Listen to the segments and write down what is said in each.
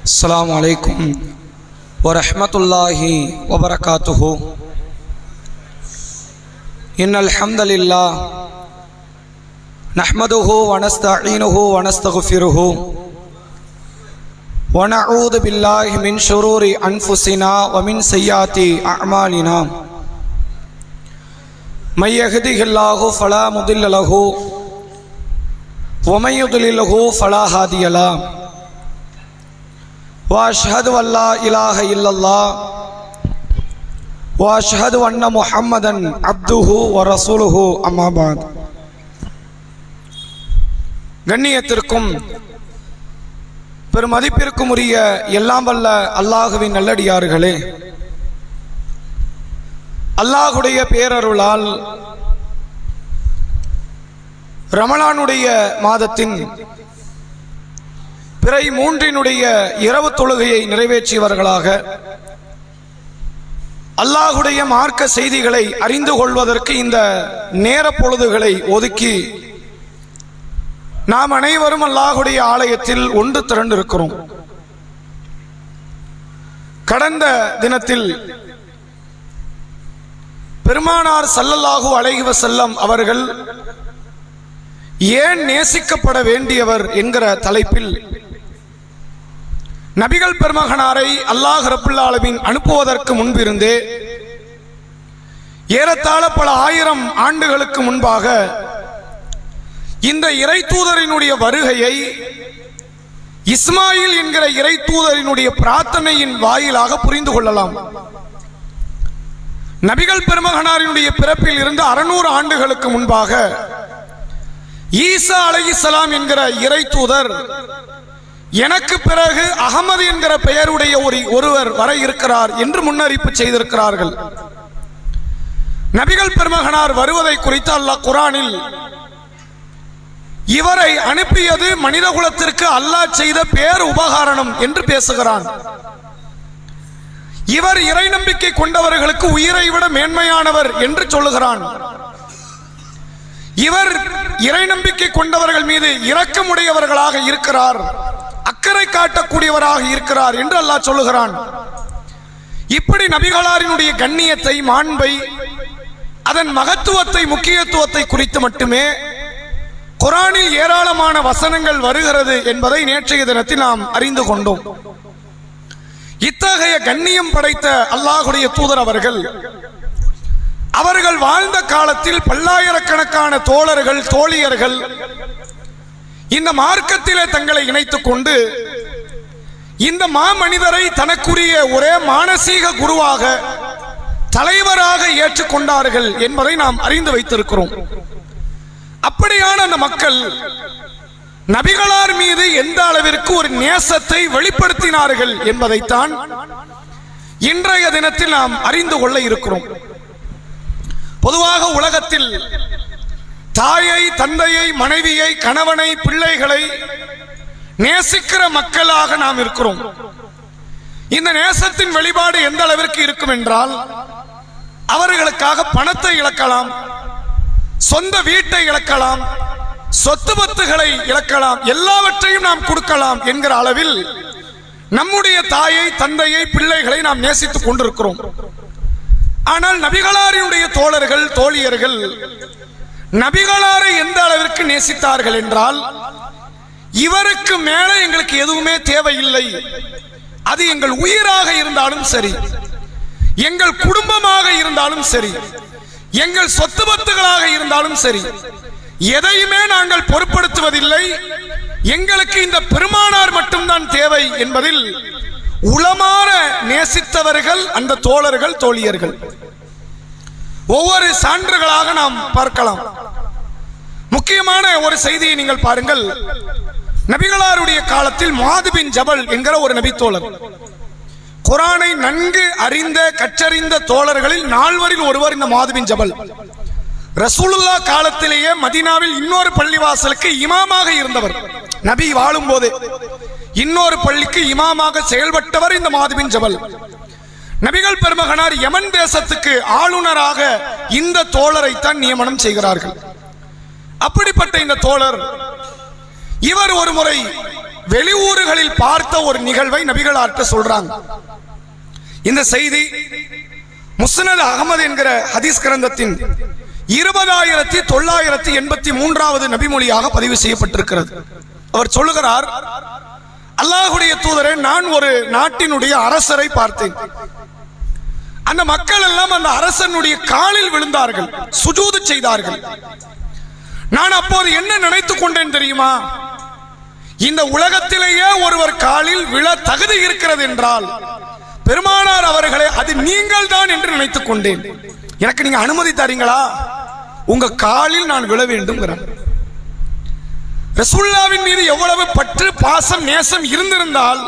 அஸ்ஸலாமு அலைக்கும் வரஹ்மத்துல்லாஹி வபரகாத்துஹு. இன்னல் ஹம்தலில்லாஹ் நஹ்மதுஹு வ நஸ்தஈனுஹு வ நஸ்தக்ஃபிருஹு வ நஊது பில்லாஹி மின் ஷுரூரி அன்ஃபுஸினா வ மின் ஸய்யிஆத்தி அஅமாலினா. மை யஹ்திஹில்லாஹு ஃபலா முதில்ல லஹு வ மை யுத்லில்ஹு ஃபலா ஹாதிய லஹு. وأشهد أن لا إله إلا الله وأشهد أن محمدا عبده ورسوله أما بعد. கண்ணியத்திற்கும் பெருமதிப்பிற்கும் உரிய எல்லாம் வல்ல அல்லாஹுவின் நல்லடியார்களே, அல்லாஹுடைய பேரருளால் ரமலானுடைய மாதத்தின் பிறை 3 இரவு தொழுகையை நிறைவேற்றியவர்களாக அல்லாஹுடைய மார்க்க செய்திகளை அறிந்து கொள்வதற்கு இந்த நேர பொழுதுகளை ஒதுக்கி நாம் அனைவரும் அல்லாஹுடைய ஆலயத்தில் ஒன்று திரண்டிருக்கிறோம். கடந்த தினத்தில் பெருமானார் ஸல்லல்லாஹு அலைஹி வஸல்லம் அவர்கள் ஏன் நேசிக்கப்பட வேண்டியவர் என்கிற தலைப்பில் நபிகள் பெருமகனாரை அல்லாஹ் ரப்புல் ஆலமீன் அனுப்புவதற்கு முன்பிருந்தே ஏறத்தாழ பல ஆயிரம் ஆண்டுகளுக்கு முன்பாக இந்த இறை தூதரினுடைய வருகையை இஸ்மாயில் என்கிற இறை தூதரினுடைய பிரார்த்தனையின் வாயிலாக புரிந்து கொள்ளலாம். நபிகள் பெருமகனாரினுடைய பிறப்பில் இருந்து 600 ஆண்டுகளுக்கு முன்பாக ஈசா அலைஹிஸ்ஸலாம் என்கிற இறை தூதர் எனக்கு பிறகு அகமது என்கிற பெயருடைய ஒருவர் வர இருக்கிறார் என்று முன்னறிப்பு செய்திருக்கிறார்கள். நபிகள் பெருமகனார் வருவதை குறித்து அல்லாஹ் குர்ஆனில் இவரை அனுப்பியது மனித குலத்திற்கு அல்லாஹ் செய்த பேர் உபகாரணம் என்று பேசுகிறான். இவர் இறை நம்பிக்கை கொண்டவர்களுக்கு உயிரை விட மேன்மையானவர் என்று சொல்லுகிறான். இவர் இறை நம்பிக்கை கொண்டவர்கள் மீது இரக்கமுடையவர்களாக இருக்கிறார், அக்கறை காட்டக்கூடியவராக இருக்கிறார் என்று அல்லாஹ் சொல்லுகிறான். இப்படி நபிகளாரினுடைய கண்ணியத்தை, மாண்பை, அதன் மகத்துவத்தை, முக்கியத்துவத்தை குறித்து மட்டுமே குர்ஆனில் ஏராளமான வசனங்கள் வருகிறது என்பதை நேற்றைய தினத்தில் நாம் அறிந்து கொண்டோம். இத்தகைய கண்ணியம் படைத்த அல்லாஹுடைய தூதர் அவர்கள் வாழ்ந்த காலத்தில் பல்லாயிரக்கணக்கான தோழர்கள், தோழியர்கள் இந்த மார்க்கத்திலே தங்களை இணைத்துக் கொண்டு இந்த மாமனிதரை தனக்குரிய ஒரே மானசீக குருவாக, தலைவராக ஏற்றுக்கொண்டார்கள் என்பதை நாம் அறிந்து வைத்திருக்கிறோம். அப்படியான அந்த மக்கள் நபிகளார் மீது எந்த அளவிற்கு ஒரு நேசத்தை வெளிப்படுத்தினார்கள் என்பதைத்தான் இன்றைய தினத்தில் நாம் அறிந்து கொள்ள இருக்கிறோம். பொதுவாக உலகத்தில் தாயை, தந்தையை, மனைவியை, கணவனை, பிள்ளைகளை நேசிக்கிற மக்களாக நாம் இருக்கிறோம். இந்த நேசத்தின் வெளிப்பாடு எந்த அளவிற்கு இருக்கும் என்றால், அவர்களுக்காக பணத்தை இழக்கலாம், சொந்த வீட்டை இழக்கலாம், சொத்து பத்துகளை இழக்கலாம், எல்லாவற்றையும் நாம் கொடுக்கலாம் என்கிற அளவில் நம்முடைய தாயை, தந்தையை, பிள்ளைகளை நாம் நேசித்துக் கொண்டிருக்கிறோம். ஆனால் நபிகளாரினுடைய தோழர்கள், தோழியர்கள் நபிகளாரை எந்த அளவிற்கு நேசித்தார்கள் என்றால், இவருக்கு மேலே எங்களுக்கு எதுவுமே தேவையில்லை, அது எங்கள் உயிராக இருந்தாலும் சரி, எங்கள் குடும்பமாக இருந்தாலும் சரி, எங்கள் சொத்து பத்துகளாக இருந்தாலும் சரி, எதையுமே நாங்கள் பொருட்படுத்துவதில்லை, எங்களுக்கு இந்த பெருமானார் மட்டும்தான் தேவை என்பதில் உளமாற நேசித்தவர்கள் அந்த தோழர்கள், தோழியர்கள். ஒவ்வொரு சான்றுகளாக நாம் பார்க்கலாம். முக்கியமான ஒரு செய்தியை நீங்கள் பாருங்கள். நபிகளாருடைய காலத்தில் முஆது பின் ஜபல் என்கிற ஒரு நபி தோழர், குர்ஆனை நன்கு அறிந்த, கற்றறிந்த தோழர்களில் 4வரில் ஒருவர் இந்த முஆது பின் ஜபல். ரசூலுல்லாஹ் காலத்திலேயே மதீனாவில் இன்னொரு பள்ளிவாசலுக்கு இமாமாக இருந்தவர். நபி வாழும் போது இன்னொரு பள்ளிக்கு இமாமாக செயல்பட்டவர் இந்த முஆது பின் ஜபல். நபிகள் பெருமகனார் யமன் தேசத்துக்கு ஆளுநராக இந்த தோழரைத்தான் நியமனம் செய்கிறார்கள். அப்படிப்பட்ட இந்த தோழர் இவர் ஒரு முறை வெளியூர்களில் பார்த்த ஒரு நிகழ்வை நபிகளார்ட்ட சொல்றாங்க. இந்த செய்தி முஸ்னத் அகமது என்கிற ஹதீஸ் கிரந்தத்தின் 20983வது நபிமொழியாக பதிவு செய்யப்பட்டிருக்கிறது. அவர் சொல்லுகிறார், அல்லாஹ்வுடைய தூதரே, நான் ஒரு நாட்டினுடைய அரசரை பார்த்தேன். அந்த மக்கள் எல்லாம் அந்த அரசனுடைய காலில் விழுந்தார்கள், சுஜூது செய்தார்கள். நான் அப்போது என்ன நினைத்துக் கொண்டேன் தெரியுமா? இந்த உலகத்திலேயே ஒருவர் காலில் விழ தகுதி இருக்கிறது என்றால் பெருமானார் அவர்களே அது நீங்கள் தான் என்று நினைத்துக் கொண்டேன். எனக்கு நீங்க அனுமதி தரீங்களா? உங்க காலில் நான் விழ வேண்டும். ரசூலுல்லாஹ்வின் மீது எவ்வளவு பற்று, பாசம், நேசம் இருந்திருந்தால்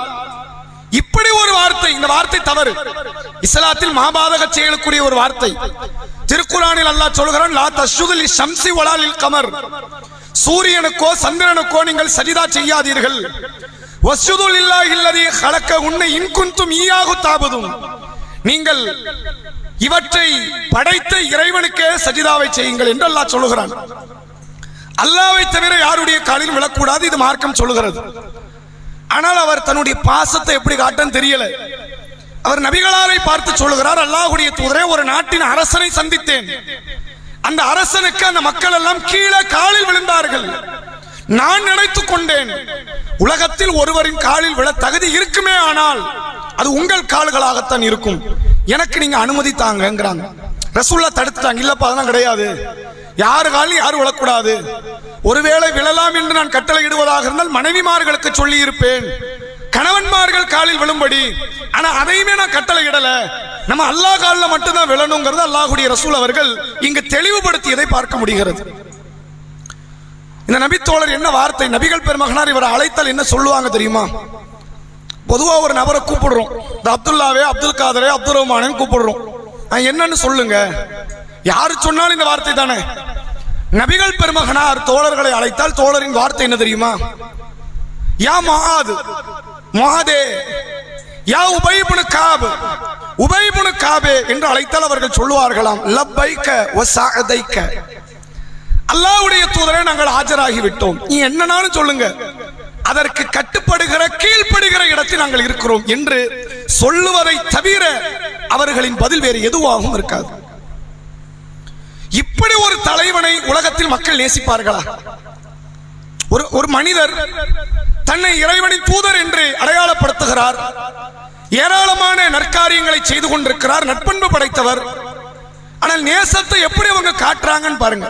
இப்படி ஒரு வார்த்தை, இந்த வார்த்தை தவறு, இஸ்லாத்தில் மாபாதக செயலுக்குரிய ஒரு வார்த்தை. திருக்குர்ஆனில் அல்லாஹ் சொல்கிறான், லா தஸ்ஜுது லிஷம்ஸி வலா லில் கமர், சூரியனுக்கோ சந்திரனுக்கோ நீங்கள் சஜிதா செய்யாதீர்கள். வஸ்ஜுது லில்லாஹில்லதி ஹலக்கஹுன்ன இன் குன்தும் ஈயாஹு தஅபுதுன், நீங்கள் இவற்றை படைத்த இறைவனுக்கே சஜிதாவை செய்யுங்கள் என்று அல்லாஹ் சொல்லுகிறான். அல்லாஹ்வை தவிர யாருடைய காலில் விழக்கூடாது, இது மார்க்கம் சொல்லுகிறது. ஆனால் அவர் தன்னுடைய பாசத்தை எப்படி காட்டன்னு தெரியல. அவர் நபிகளாரை பார்த்து சொல்லுகிறார், அல்லாஹ்வுடைய தூதரே, ஒரு நாட்டின் அரசனை சந்தித்தேன். அந்த அரசனுக்கு அந்த மக்கள் எல்லாம் கீழே காலில் விழுந்தார்கள். நான் நினைத்துக் கொண்டேன், உலகத்தில் ஒருவரின் காலில் விழ தகுதி இருக்குமே ஆனால் அது உங்கள் கால்களாகத்தான் இருக்கும். எனக்கு நீங்க அனுமதி தாங்கங்கிறாங்க. ரசூலுல்லாஹ் தடுத்துட்டாங்க. இல்லப்பா, அதெல்லாம் கிடையாது, யாரு காலில் யாரும் விழக்கூடாது. ஒருவேளை விழலாம் என்று நான் கட்டளை இடுவதாக இருந்தால் மனைவிமார்களுக்கு சொல்லி இருப்பேன், கணவன்மார்கள் காலில் விழும்படி. ஆனா அதையுமே நான் கட்டளை இடல. நம்ம அல்லாஹ் காலில் மட்டும்தான் விழணுங்கிறது அல்லாஹ்வுடைய ரசூல் அவர்கள் இங்கு தெளிவுபடுத்தியதை பார்க்க முடிகிறது. இந்த நபித்தோழர் என்ன வார்த்தை, நபிகள் பெருமகனார் இவரை அழைத்தால் என்ன சொல்லுவாங்க தெரியுமா? பொதுவா ஒரு நபரை கூப்பிடுறோம், இந்த அப்துல்லாவே, அப்துல் காதரே, அப்துல் ரஹ்மானே கூப்பிடுறோம். என்னன்னு சொல்லுங்க, யாரு சொன்னாலும் இந்த வார்த்தை தானே. நபிகள் பெருமகனார் தோழர்களை அழைத்தால் தோழரின் வார்த்தை என்ன தெரியுமா? யா முஆது, முஆதே, யா உபை இப்னு காப், உபை இப்னு காபே என்று அழைத்தால் அவர்கள் சொல்லுவார்களாம், லப்பைக வ சஅதைக, அல்லாஹ்வுடைய தூதரே, நாங்கள் ஆஜராகி விட்டோம், நீ என்னன்னாலும் சொல்லுங்க, அதற்கு கட்டுப்படுகிற கீழ்ப்படுகிற இடத்தில் நாங்கள் இருக்கிறோம் என்று சொல்லுவதை தவிர அவர்களின் பதில் வேறு எதுவாகவும் இருக்காது. இப்படி ஒரு தலைவனை உலகத்தில் மக்கள் நேசிப்பார்களா? ஒரு மனிதர் தன்னை இறைவனின் தூதர் என்று அடையாளப்படுத்துகிறார், ஏராளமான நற்காரியங்களை செய்து கொண்டிருக்கிறார், நற்பண்பு படைத்தவர். ஆனால் நேசத்தை எப்படி அவங்க காட்டுறாங்கன்னு பாருங்க.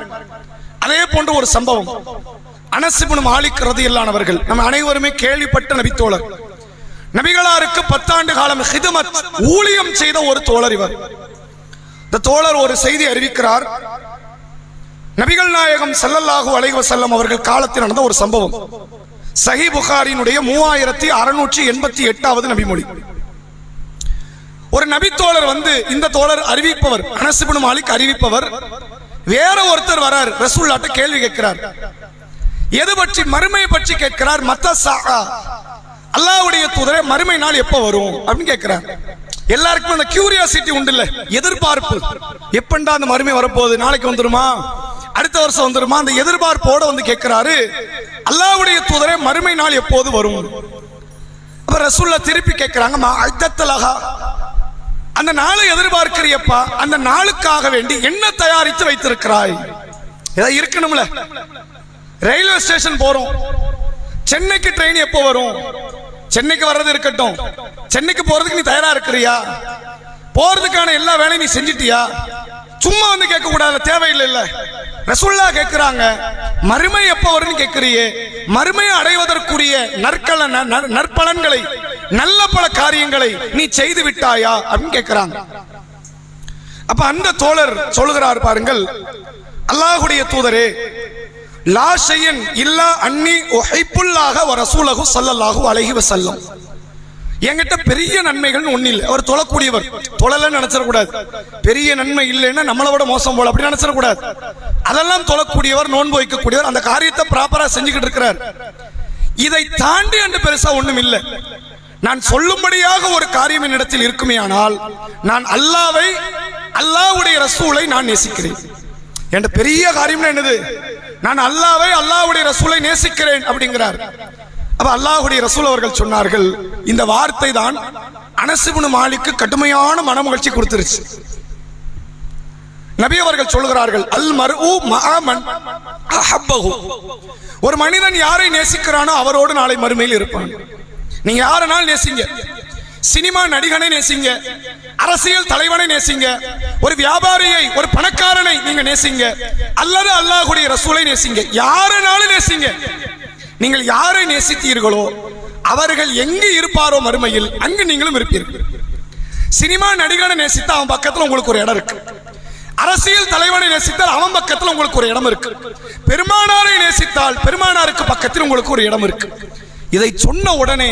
அதே போன்ற ஒரு சம்பவம், அனஸ் இப்னு மாலிக் ரலியல்லாஹு அவர்கள், நம்ம அனைவருமே கேள்விப்பட்ட நபித்தோழர். நபிகளாருக்கு 10 ஆண்டு காலம் ஹிதமத், ஊழியம் செய்த ஒரு தோழர் இவர். இந்த தோழர் ஒரு செய்தி அறிவிக்கிறார். நபிகள் நாயகம் ஸல்லல்லாஹு அலைஹி வஸல்லம் அவர்கள் காலத்தில் நடந்த ஒரு சம்பவம். சஹீஹ் புகாரியினுடைய 3688வது நபிமொழி. ஒரு நபித்தோழர் வந்து, இந்த தோழர் அறிவிப்பவர், அனஸ் இப்னு மாலிக் அறிவிப்பவர். வேற ஒருத்தர் வரார், ரசூலுல்லாஹ்ட்ட கேள்வி கேட்கிறார். எது பற்றி? மறுமையை பற்றி கேட்கிறார். மத்த ஸஆ, அல்லாஹ்வுடைய தூதரே, மறுமை நாள் எப்ப வரும் அப்படின்னு கேட்கிறார். எல்லாருக்கும் அந்த கியூரியாசிட்டி உண்டு இல்ல, எதிர்பார்ப்பு. எப்பண்டா அந்த மறுமை வரப்போகுது, நாளைக்கு வந்துருமா, அடுத்த வருஷம் வந்துருமா, அந்த எதிர்பார்ப்போட வந்து கேட்கிறாரு, அல்லாஹ்வுடைய தூதரே, மறுமை நாள் எப்போது வரும்? அப்ப ரசூலுல்லாஹ் திருப்பி கேட்கிறாங்க, மா அத்தலஹா, அந்த நாளை எதிர்பார்க்கிறியப்பா, அந்த நாளுக்காக வேண்டி என்ன தயாரித்து வைத்திருக்கிறாய்? ஏதாவது இருக்கணும்ல. ரயில்வே ஸ்டேஷன் போறோம், சென்னைக்கு ட்ரெயின் எப்போ வரும்? சென்னைக்கு வர்றது இருக்கட்டும், சென்னைக்கு போறதுக்கு நீ தயாரா இருக்கிறியா? போறதுக்கான எல்லா வேலையும் நீ செஞ்சிட்டியா? சும்மா வந்து கேட்க கூடாது, தேவையில்லை. இல்ல, ரசூலுல்லாஹ் கேட்கிறாங்க, மறுமை எப்ப வரும்னு கேட்கிறியே, மறுமையை அடைவதற்குரிய நற்பலன்களை, நல்ல பல காரியங்களை நீ செய்து விட்டாயா அப்படின்னு கேட்கிறாங்க. அப்ப அந்த தோழர் சொல்லுகிறார், பாருங்கள், அல்லாஹ்வுடைய தூதரே, லா ஷையன் இல்லா அன்னி உஹிப்புல்லாஹ வ ரசூலஹு ஸல்லல்லாஹு அலைஹி வஸல்லம், என்கிட்ட பெரிய நன்மைகள் ஒண்ணு இல்லை. அவர் தொழக்கூடியவர், தொழலன்னு நினைச்சிடக்கூடாது. பெரிய நன்மை இல்லைன்னா நம்மளை விட மோசம் போல அப்படி நினைச்சிடக்கூடாது. அதெல்லாம் தொழக்கூடியவர், நோன்பு வைக்கக்கூடியவர், அந்த காரியத்தை ப்ராப்பரா செஞ்சுக்கிட்டு இருக்கிறார். இதை தாண்டி அன்று பெருசா ஒண்ணும் இல்லை. நான் சொல்லும்படியாக ஒரு காரியம் என்னிடத்தில் இருக்குமே ஆனால் நான் அல்லாஹ்வை, அல்லாஹ்வுடைய ரசூலை நான் நேசிக்கிறேன். என்ற பெரிய காரியம் என்னது? நான் அல்லாஹ்வை, அல்லாஹ்வுடைய ரசூலை நேசிக்கிறேன் அப்படிங்கிறார். அப்ப அல்லாஹ்வுடைய ரசூல் அவர்கள் சொன்னார்கள், இந்த வார்த்தை தான் அனஸ் இப்னு மாலிக்கு கடுமையான மனமகிழ்ச்சி கொடுத்துருச்சு. நபி அவர்கள் சொல்கிறார்கள், அல் மர்உ மஅ மன் அஹப்பஹு, ஒரு மனிதன் யாரை நேசிக்கிறானோ அவரோடு நாளை மறுமையில் இருப்பான். நீங்க யாரனாலும் நேசிங்க, சினிமா நடிகனை நேசிங்க, அரசியல் தலைவனை நேசிங்க, ஒரு வியாபாரியை, ஒரு பணக்காரனை நீங்க நேசிங்க, அல்லது அல்லாஹ்வுடைய ரசூலை நேசிங்க, யாரனாலும் நேசிங்க. நீங்கள் யாரை நேசித்தீர்களோ அவர்கள் எங்கு இருப்பாரோ மறுமையில் அங்கு நீங்களும் இருப்பீர்கள். சினிமா நடிகனை நேசித்தா அவன் பக்கத்தில் உங்களுக்கு ஒரு இடம் இருக்கு, அரசியல் தலைவனை நேசித்தால் அவன் பக்கத்தில் உங்களுக்கு ஒரு இடம் இருக்கு, பெருமானாரை நேசித்தால் பெருமானாருக்கு பக்கத்தில் உங்களுக்கு ஒரு இடம் இருக்கு. இதை சொன்ன உடனே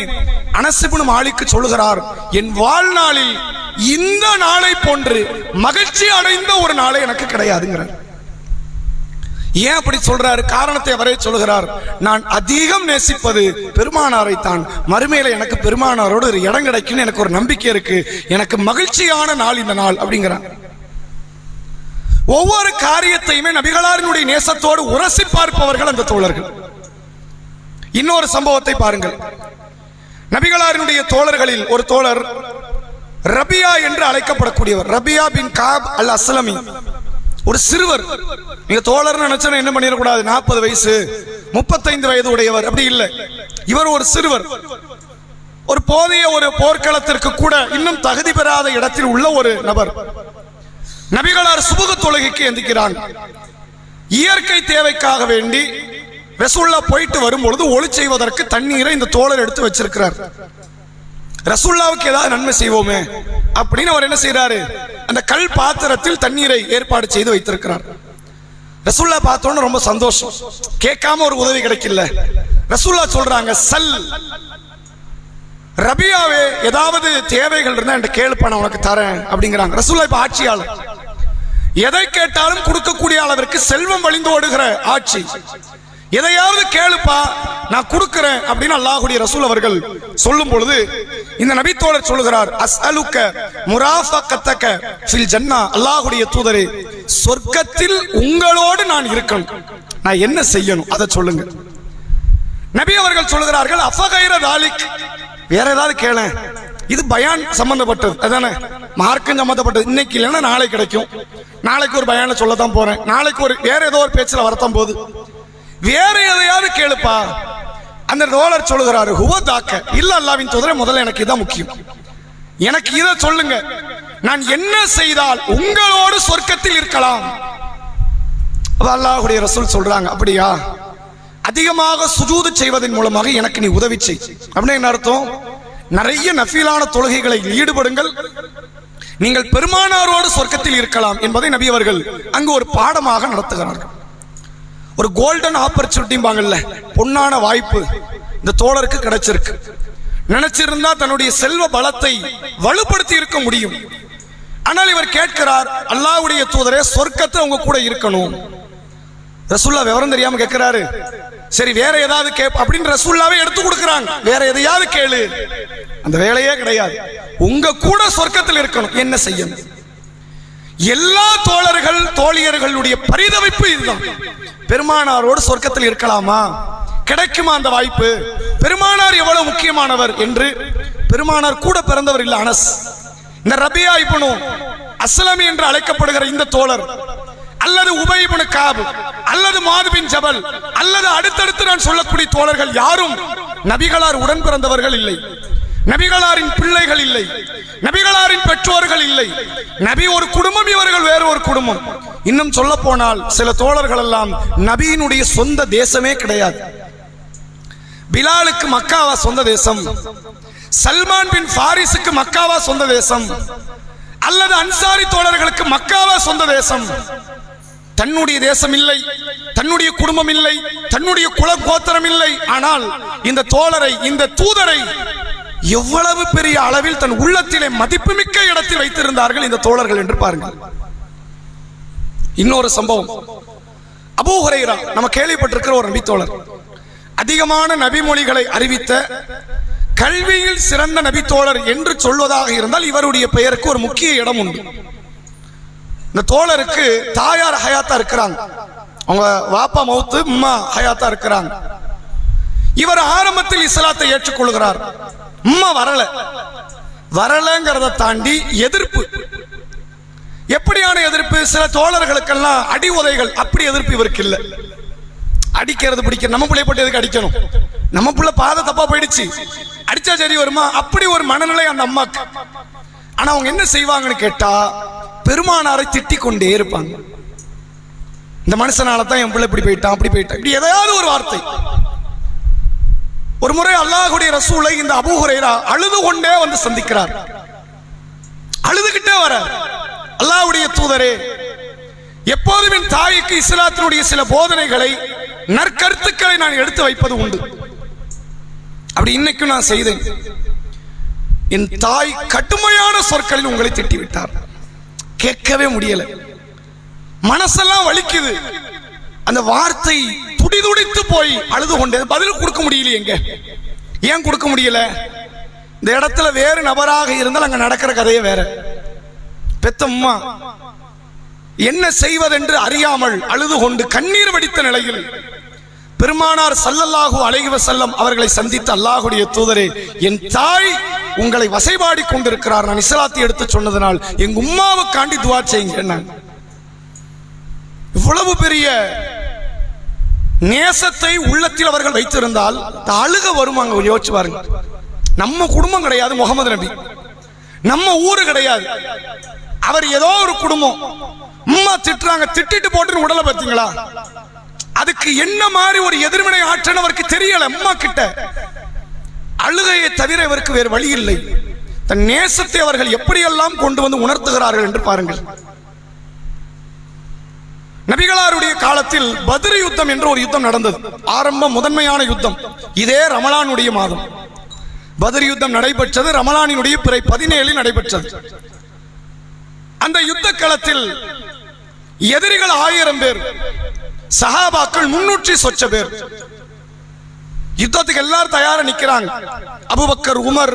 அனஸ் இப்னு மாலிக் சொல்லுகிறார், என் வாழ்நாளில் இந்த நாளை போன்று மகிழ்ச்சி அடைந்த ஒரு நாளை எனக்கு கிடையாதுங்கிறார். ஏன் அப்படி சொல்றாரு? காரணத்தை அவரே சொல்லுகிறார், நான் அதிகம் நேசிப்பது பெருமானாரை தான், மறுமையில எனக்கு பெருமானாரோடு ஒரு இடம் கிடைக்குன்னு எனக்கு ஒரு நம்பிக்கை இருக்கு, எனக்கு மகிழ்ச்சியான நாள் இந்த நாள் அப்படிங்கிறார். ஒவ்வொரு காரியத்தையுமே நபிகளாரினுடைய நேசத்தோடு உரசி பார்ப்பவர்கள் அந்த தோழர்கள். இன்னொரு சம்பவத்தை பாருங்கள். நபிகளாரினுடைய தோழர்களில் ஒரு தோழர் ரபியா என்று அழைக்கப்படக்கூடியவர், ரபியா பின் காப் அல் அஸ்லமி, ஒரு சிறுவர். நீங்க தோழர் நினைச்சா என்ன பண்ணிடக்கூடாது, 40 வயசு 35 வயது உடையவர் அப்படி இல்லை. இவர் ஒரு சிறுவர், ஒரு போதிய ஒரு போர்க்களத்திற்கு கூட இன்னும் தகுதி பெறாத இடத்தில் உள்ள ஒரு நபர். நபிகளார் சுபுக தொழுகைக்கு எந்திக்கிறாங்க. இயற்கை தேவைக்காக வேண்டி ரசூல்லா போயிட்டு வரும்பொழுது ஒளி செய்வதற்கு தண்ணீரை இந்த தோழர் எடுத்து வச்சிருக்கிறார். ரசூல்லாவுக்கு ஏதாவது நன்மை செய்வோமே அப்படின்னு அவர் என்ன செய்யறாரு, அந்த கல் பாத்திரத்தில் தண்ணீரை ஏற்பாடு செய்து வைத்திருக்கிறார். ரசூல்லா பார்த்தோன்னு ரொம்ப சந்தோஷம், கேட்காம ஒரு உதவி கிடைக்கல. ரசூல்லா சொல்றாங்க, சல் ரபியாவே, ஏதாவது தேவைகள் இருந்தா என்கிட்ட கேளுப்பா, நான் உனக்கு தரேன் அப்படிங்கிறாங்க. ரசூல்லா இப்ப ஆட்சியாளர், எதை கேட்டாலும் கொடுக்கக்கூடிய அளவிற்கு செல்வம் வழிந்து ஓடுகிற ஆட்சி. எதையாவது கேளுப்பா நான் கொடுக்கிறேன் அப்படின்னு அல்லாஹ்வுடைய ரசூல் அவர்கள் சொல்லும் பொழுது இந்த நபி தோழர் சொல்லுகிறார், அஸ்அலுக முராஃபகத்தக ஃபில் ஜன்னா, அல்லாஹ்வுடைய தூதரே சொர்க்கத்தில் உங்களோடு நான் இருக்கணும், நான் என்ன செய்யணும் அதை சொல்லுங்க. நபி அவர்கள் சொல்லுகிறார்கள், அஃபகைர தாலிக், வேற ஏதாவது கேள, இது பயான் சம்பந்தப்பட்டது அதானே, மார்க்கம் சம்பந்தப்பட்டது, இன்னைக்கு இல்லைன்னா நாளை கிடைக்கும், நாளைக்கு ஒரு பயானை சொல்லத்தான் போறேன், நாளைக்கு ஒரு வேற ஏதோ ஒரு பேச்சுல வரத்தான் போகுது, வேற எதையாவது கேளுப்பா. அந்த தோழர் சொல்லுகிறாரு, ஹுவதாக்க, இல்ல அல்லாஹ்வின் தூதரே முதல்ல எனக்கு இதான் முக்கியம், எனக்கு இதை சொல்லுங்க, நான் என்ன செய்தால் உங்களோடு சொர்க்கத்தில் இருக்கலாம். அல்லாஹ்வுடைய ரசூல் சொல்றாங்க, அப்படியா, அதிகமாக சுஜூது செய்வதன் மூலமாக எனக்கு நீ உதவி செய். அப்படின்னு என்ன அர்த்தம்? நிறைய நஃபீலான தொழுகைகளை ஈடுபடுங்கள், நீங்கள் பெருமானாரோடு சொர்க்கத்தில் இருக்கலாம் என்பதை நபி அவர்கள் அங்கு ஒரு பாடமாக நடத்துகிறார்கள். ஒரு கோல்டன் ஆப்பர்ச்சுனிட்டிம்பாங்கல்ல, பொன்னான வாய்ப்பு இந்த தோழருக்கு கிடைச்சிருக்கு. நினைச்சிருந்தா தன்னுடைய செல்வ பலத்தை வலுப்படுத்தி இருக்க முடியும். ஆனால் இவர் கேட்கிறார், அல்லாஹ்வுடைய தூதரே சொர்க்கத்தை உங்க கூட இருக்கணும். ரசூல்லா விவரம் தெரியாம கேட்கிறாரு, சரி வேற ஏதாவது கேப் அப்படின்னு ரசூல்லாவே எடுத்து கொடுக்கிறாங்க, வேற எதையாவது கேளு, அந்த வேலையே கிடையாது, உங்க கூட சொர்க்கத்தில் இருக்கணும், என்ன செய்யணும்? எல்லா தோழர்கள் தோழியர்களுடைய பரிதவிப்பு இதுதான், பெருமானாரோடு சொர்க்கத்தில் இருக்கலாமா, கிடைக்குமா அந்த வாய்ப்பு, பெருமானார் எவ்வளவு முக்கியமானவர் என்று. பெருமானார் கூட பிறந்தவர் இல்ல அனஸ், இந்த ரபியா இப்னு அஸ்லமி என்று அழைக்கப்படுகிற இந்த தோழர், அல்லது உபை இப்னு காப், அல்லது முஆத் பின் ஜபல், அல்லது அடுத்தடுத்து நான் சொல்லக்கூடிய தோழர்கள் யாரும் நபிகளார் உடன் பிறந்தவர்கள் இல்லை, நபிகளாரின் பிள்ளைகள் இல்லை, நபிகளாரின் பெற்றோர்கள் இல்லை. நபி ஒரு குடும்பம், இவர்கள் வேறு ஒரு குடும்பம். இன்னும் சொல்ல போனால் சில தோழர்கள் எல்லாம் நபியினுடைய சொந்த தேசமே கிடையாது. பிலாலுக்கு மக்காவா சொந்த தேசம், சல்மான் பின் ஃபாரிஸுக்கு மக்காவா சொந்த தேசம், அல்லது அன்சாரி தோழர்களுக்கு மக்காவா சொந்த தேசம். தன்னுடைய தேசம் இல்லை, தன்னுடைய குடும்பம் இல்லை, தன்னுடைய குல கோத்திரம் இல்லை. ஆனால் இந்த தோழரை, இந்த தூதரை எவ்வளவு பெரிய அளவில் தன் உள்ளத்திலே மதிப்புமிக்க இடத்தில் வைத்திருந்தார்கள் இந்த தோழர்கள் என்று பாருங்கள். இன்னொரு சம்பவம், அபூ ஹுரைரா, நம்ம கேள்விப்பட்டிருக்கிற ஒரு நபி தோழர், அதிகமான நபிமொழிகளை அறிவித்த கல்வியில் சிறந்த நபி தோழர் என்று சொல்வதாக இருந்தால் இவருடைய பெயருக்கு ஒரு முக்கிய இடம் உண்டு. இந்த தோழருக்கு தாயார் ஹயாத்தா இருக்கிறாங்க, அவங்க வாப்பா மௌத்து, அம்மா ஹயாத்தா இருக்கிறாங்க. இவர் ஆரம்பத்தில் இஸ்லாத்தை ஏற்றுக்கொள்கிறார். உம்மா வரலங்கிறத தாண்டி எதிர்ப்பு. எப்படியான எதிர்ப்பு? சில தோழர்களுக்கெல்லாம் அடி உதைகள், அப்படி எதிர்ப்பு இவருக்கு இல்லை. அடிக்கிறது பிடிக்க, நம்ம பிள்ளை போட்டு எதுக்கு அடிக்கணும், நம்ம பிள்ளை பாதை தப்பா போயிடுச்சு, அடிச்சா சரி வருமா, அப்படி ஒரு மனநிலை அந்த அம்மாக்கு. ஆனா அவங்க என்ன செய்வாங்கன்னு கேட்டா, பெருமானாரை திட்டிக் கொண்டே இருப்பாங்க. இந்த மனுஷனால தான் என் பிள்ளை இப்படி போயிட்டான், அப்படி போயிட்டான், இப்படி ஏதாவது ஒரு வார்த்தை. ஒரு முறை அல்லாஹ்வுடைய ரசூலை இந்த அபூ ஹுரைரா அழுது கொண்டே வந்து சந்திக்கிறார். அழுதுகிட்டே வர, அல்லாஹ்வுடைய தூதரே, எப்போதும் என் தாய்க்கு இஸ்லாத்தினுடைய சில போதனைகளை, நற்கருத்துக்களை நான் எடுத்து வைப்பது உண்டு. அப்படி இன்னைக்கும் நான் செய்தேன். என் தாய் கடுமையான சொற்களில் உங்களை திட்டிவிட்டார். கேட்கவே முடியல, மனசெல்லாம் வலிக்குது. அந்த வார்த்தை துடிதுடித்து போய் அழுது கொண்டே, பதில் கொடுக்க முடியல. எங்க ஏன் கொடுக்க முடியல? இந்த இடத்துல வேறு நபராக இருந்தால் அங்க நடக்கிற கதையே வேற. பெத்தம்மா என்ன செய்வதென்று அறியாமல் அழுது கொண்டு கண்ணீர் வடித்த நிலையில் பெருமானார் ஸல்லல்லாஹு அலைஹி வஸல்லம் அவர்களை சந்தித்து, அல்லாஹ்வுடைய தூதரே, என் தாய் உங்களை வசைபாடி கொண்டிருக்கிறார், நான் இஸ்லாத்தை எடுத்து சொன்னதனால் எங்க உம்மாவுக்காண்டி துஆ செய்யுங்க. இவ்வளவு பெரிய நேசத்தை உள்ளத்தில் அவர்கள் வைத்திருந்தால் அழுக வருமாங்க. யோசிச்சு பாருங்க. நம்ம குடும்பம் கிடையாது முகமது நபி, நம்ம ஊரு கிடையாது, அவர் ஏதோ ஒரு குடும்பம். உம்மா திட்டுறாங்க, திட்டிட்டு போட்டு உடலை பார்த்தீங்களா? அதுக்கு என்ன மாதிரி ஒரு எதிர்வினை ஆற்றல் அவருக்கு தெரியல. அம்மா கிட்ட அழுகையை தவிர இவருக்கு வேறு வழி இல்லை. தன் நேசத்தை அவர்கள் எப்படியெல்லாம் கொண்டு வந்து உணர்த்துகிறார்கள் என்று பாருங்கள். நபிகளாருடைய காலத்தில் பத்ர் யுத்தம் என்ற ஒரு யுத்தம் நடந்தது. ஆரம்ப முதன்மையான யுத்தம் இதே ரமலானுடைய மாதம். பத்ர் யுத்தம் நடைபெற்றது ரமலானினுடைய பிறை 17 நடைபெற்றது. அந்த யுத்த களத்தில் எதிரிகள் 1000 பேர், சஹாபாக்கள் 300 சொச்ச பேர். யுத்தத்துக்கு எல்லாரும் தயாரா நிக்கிறாங்க. அபூபக்கர், உமர்,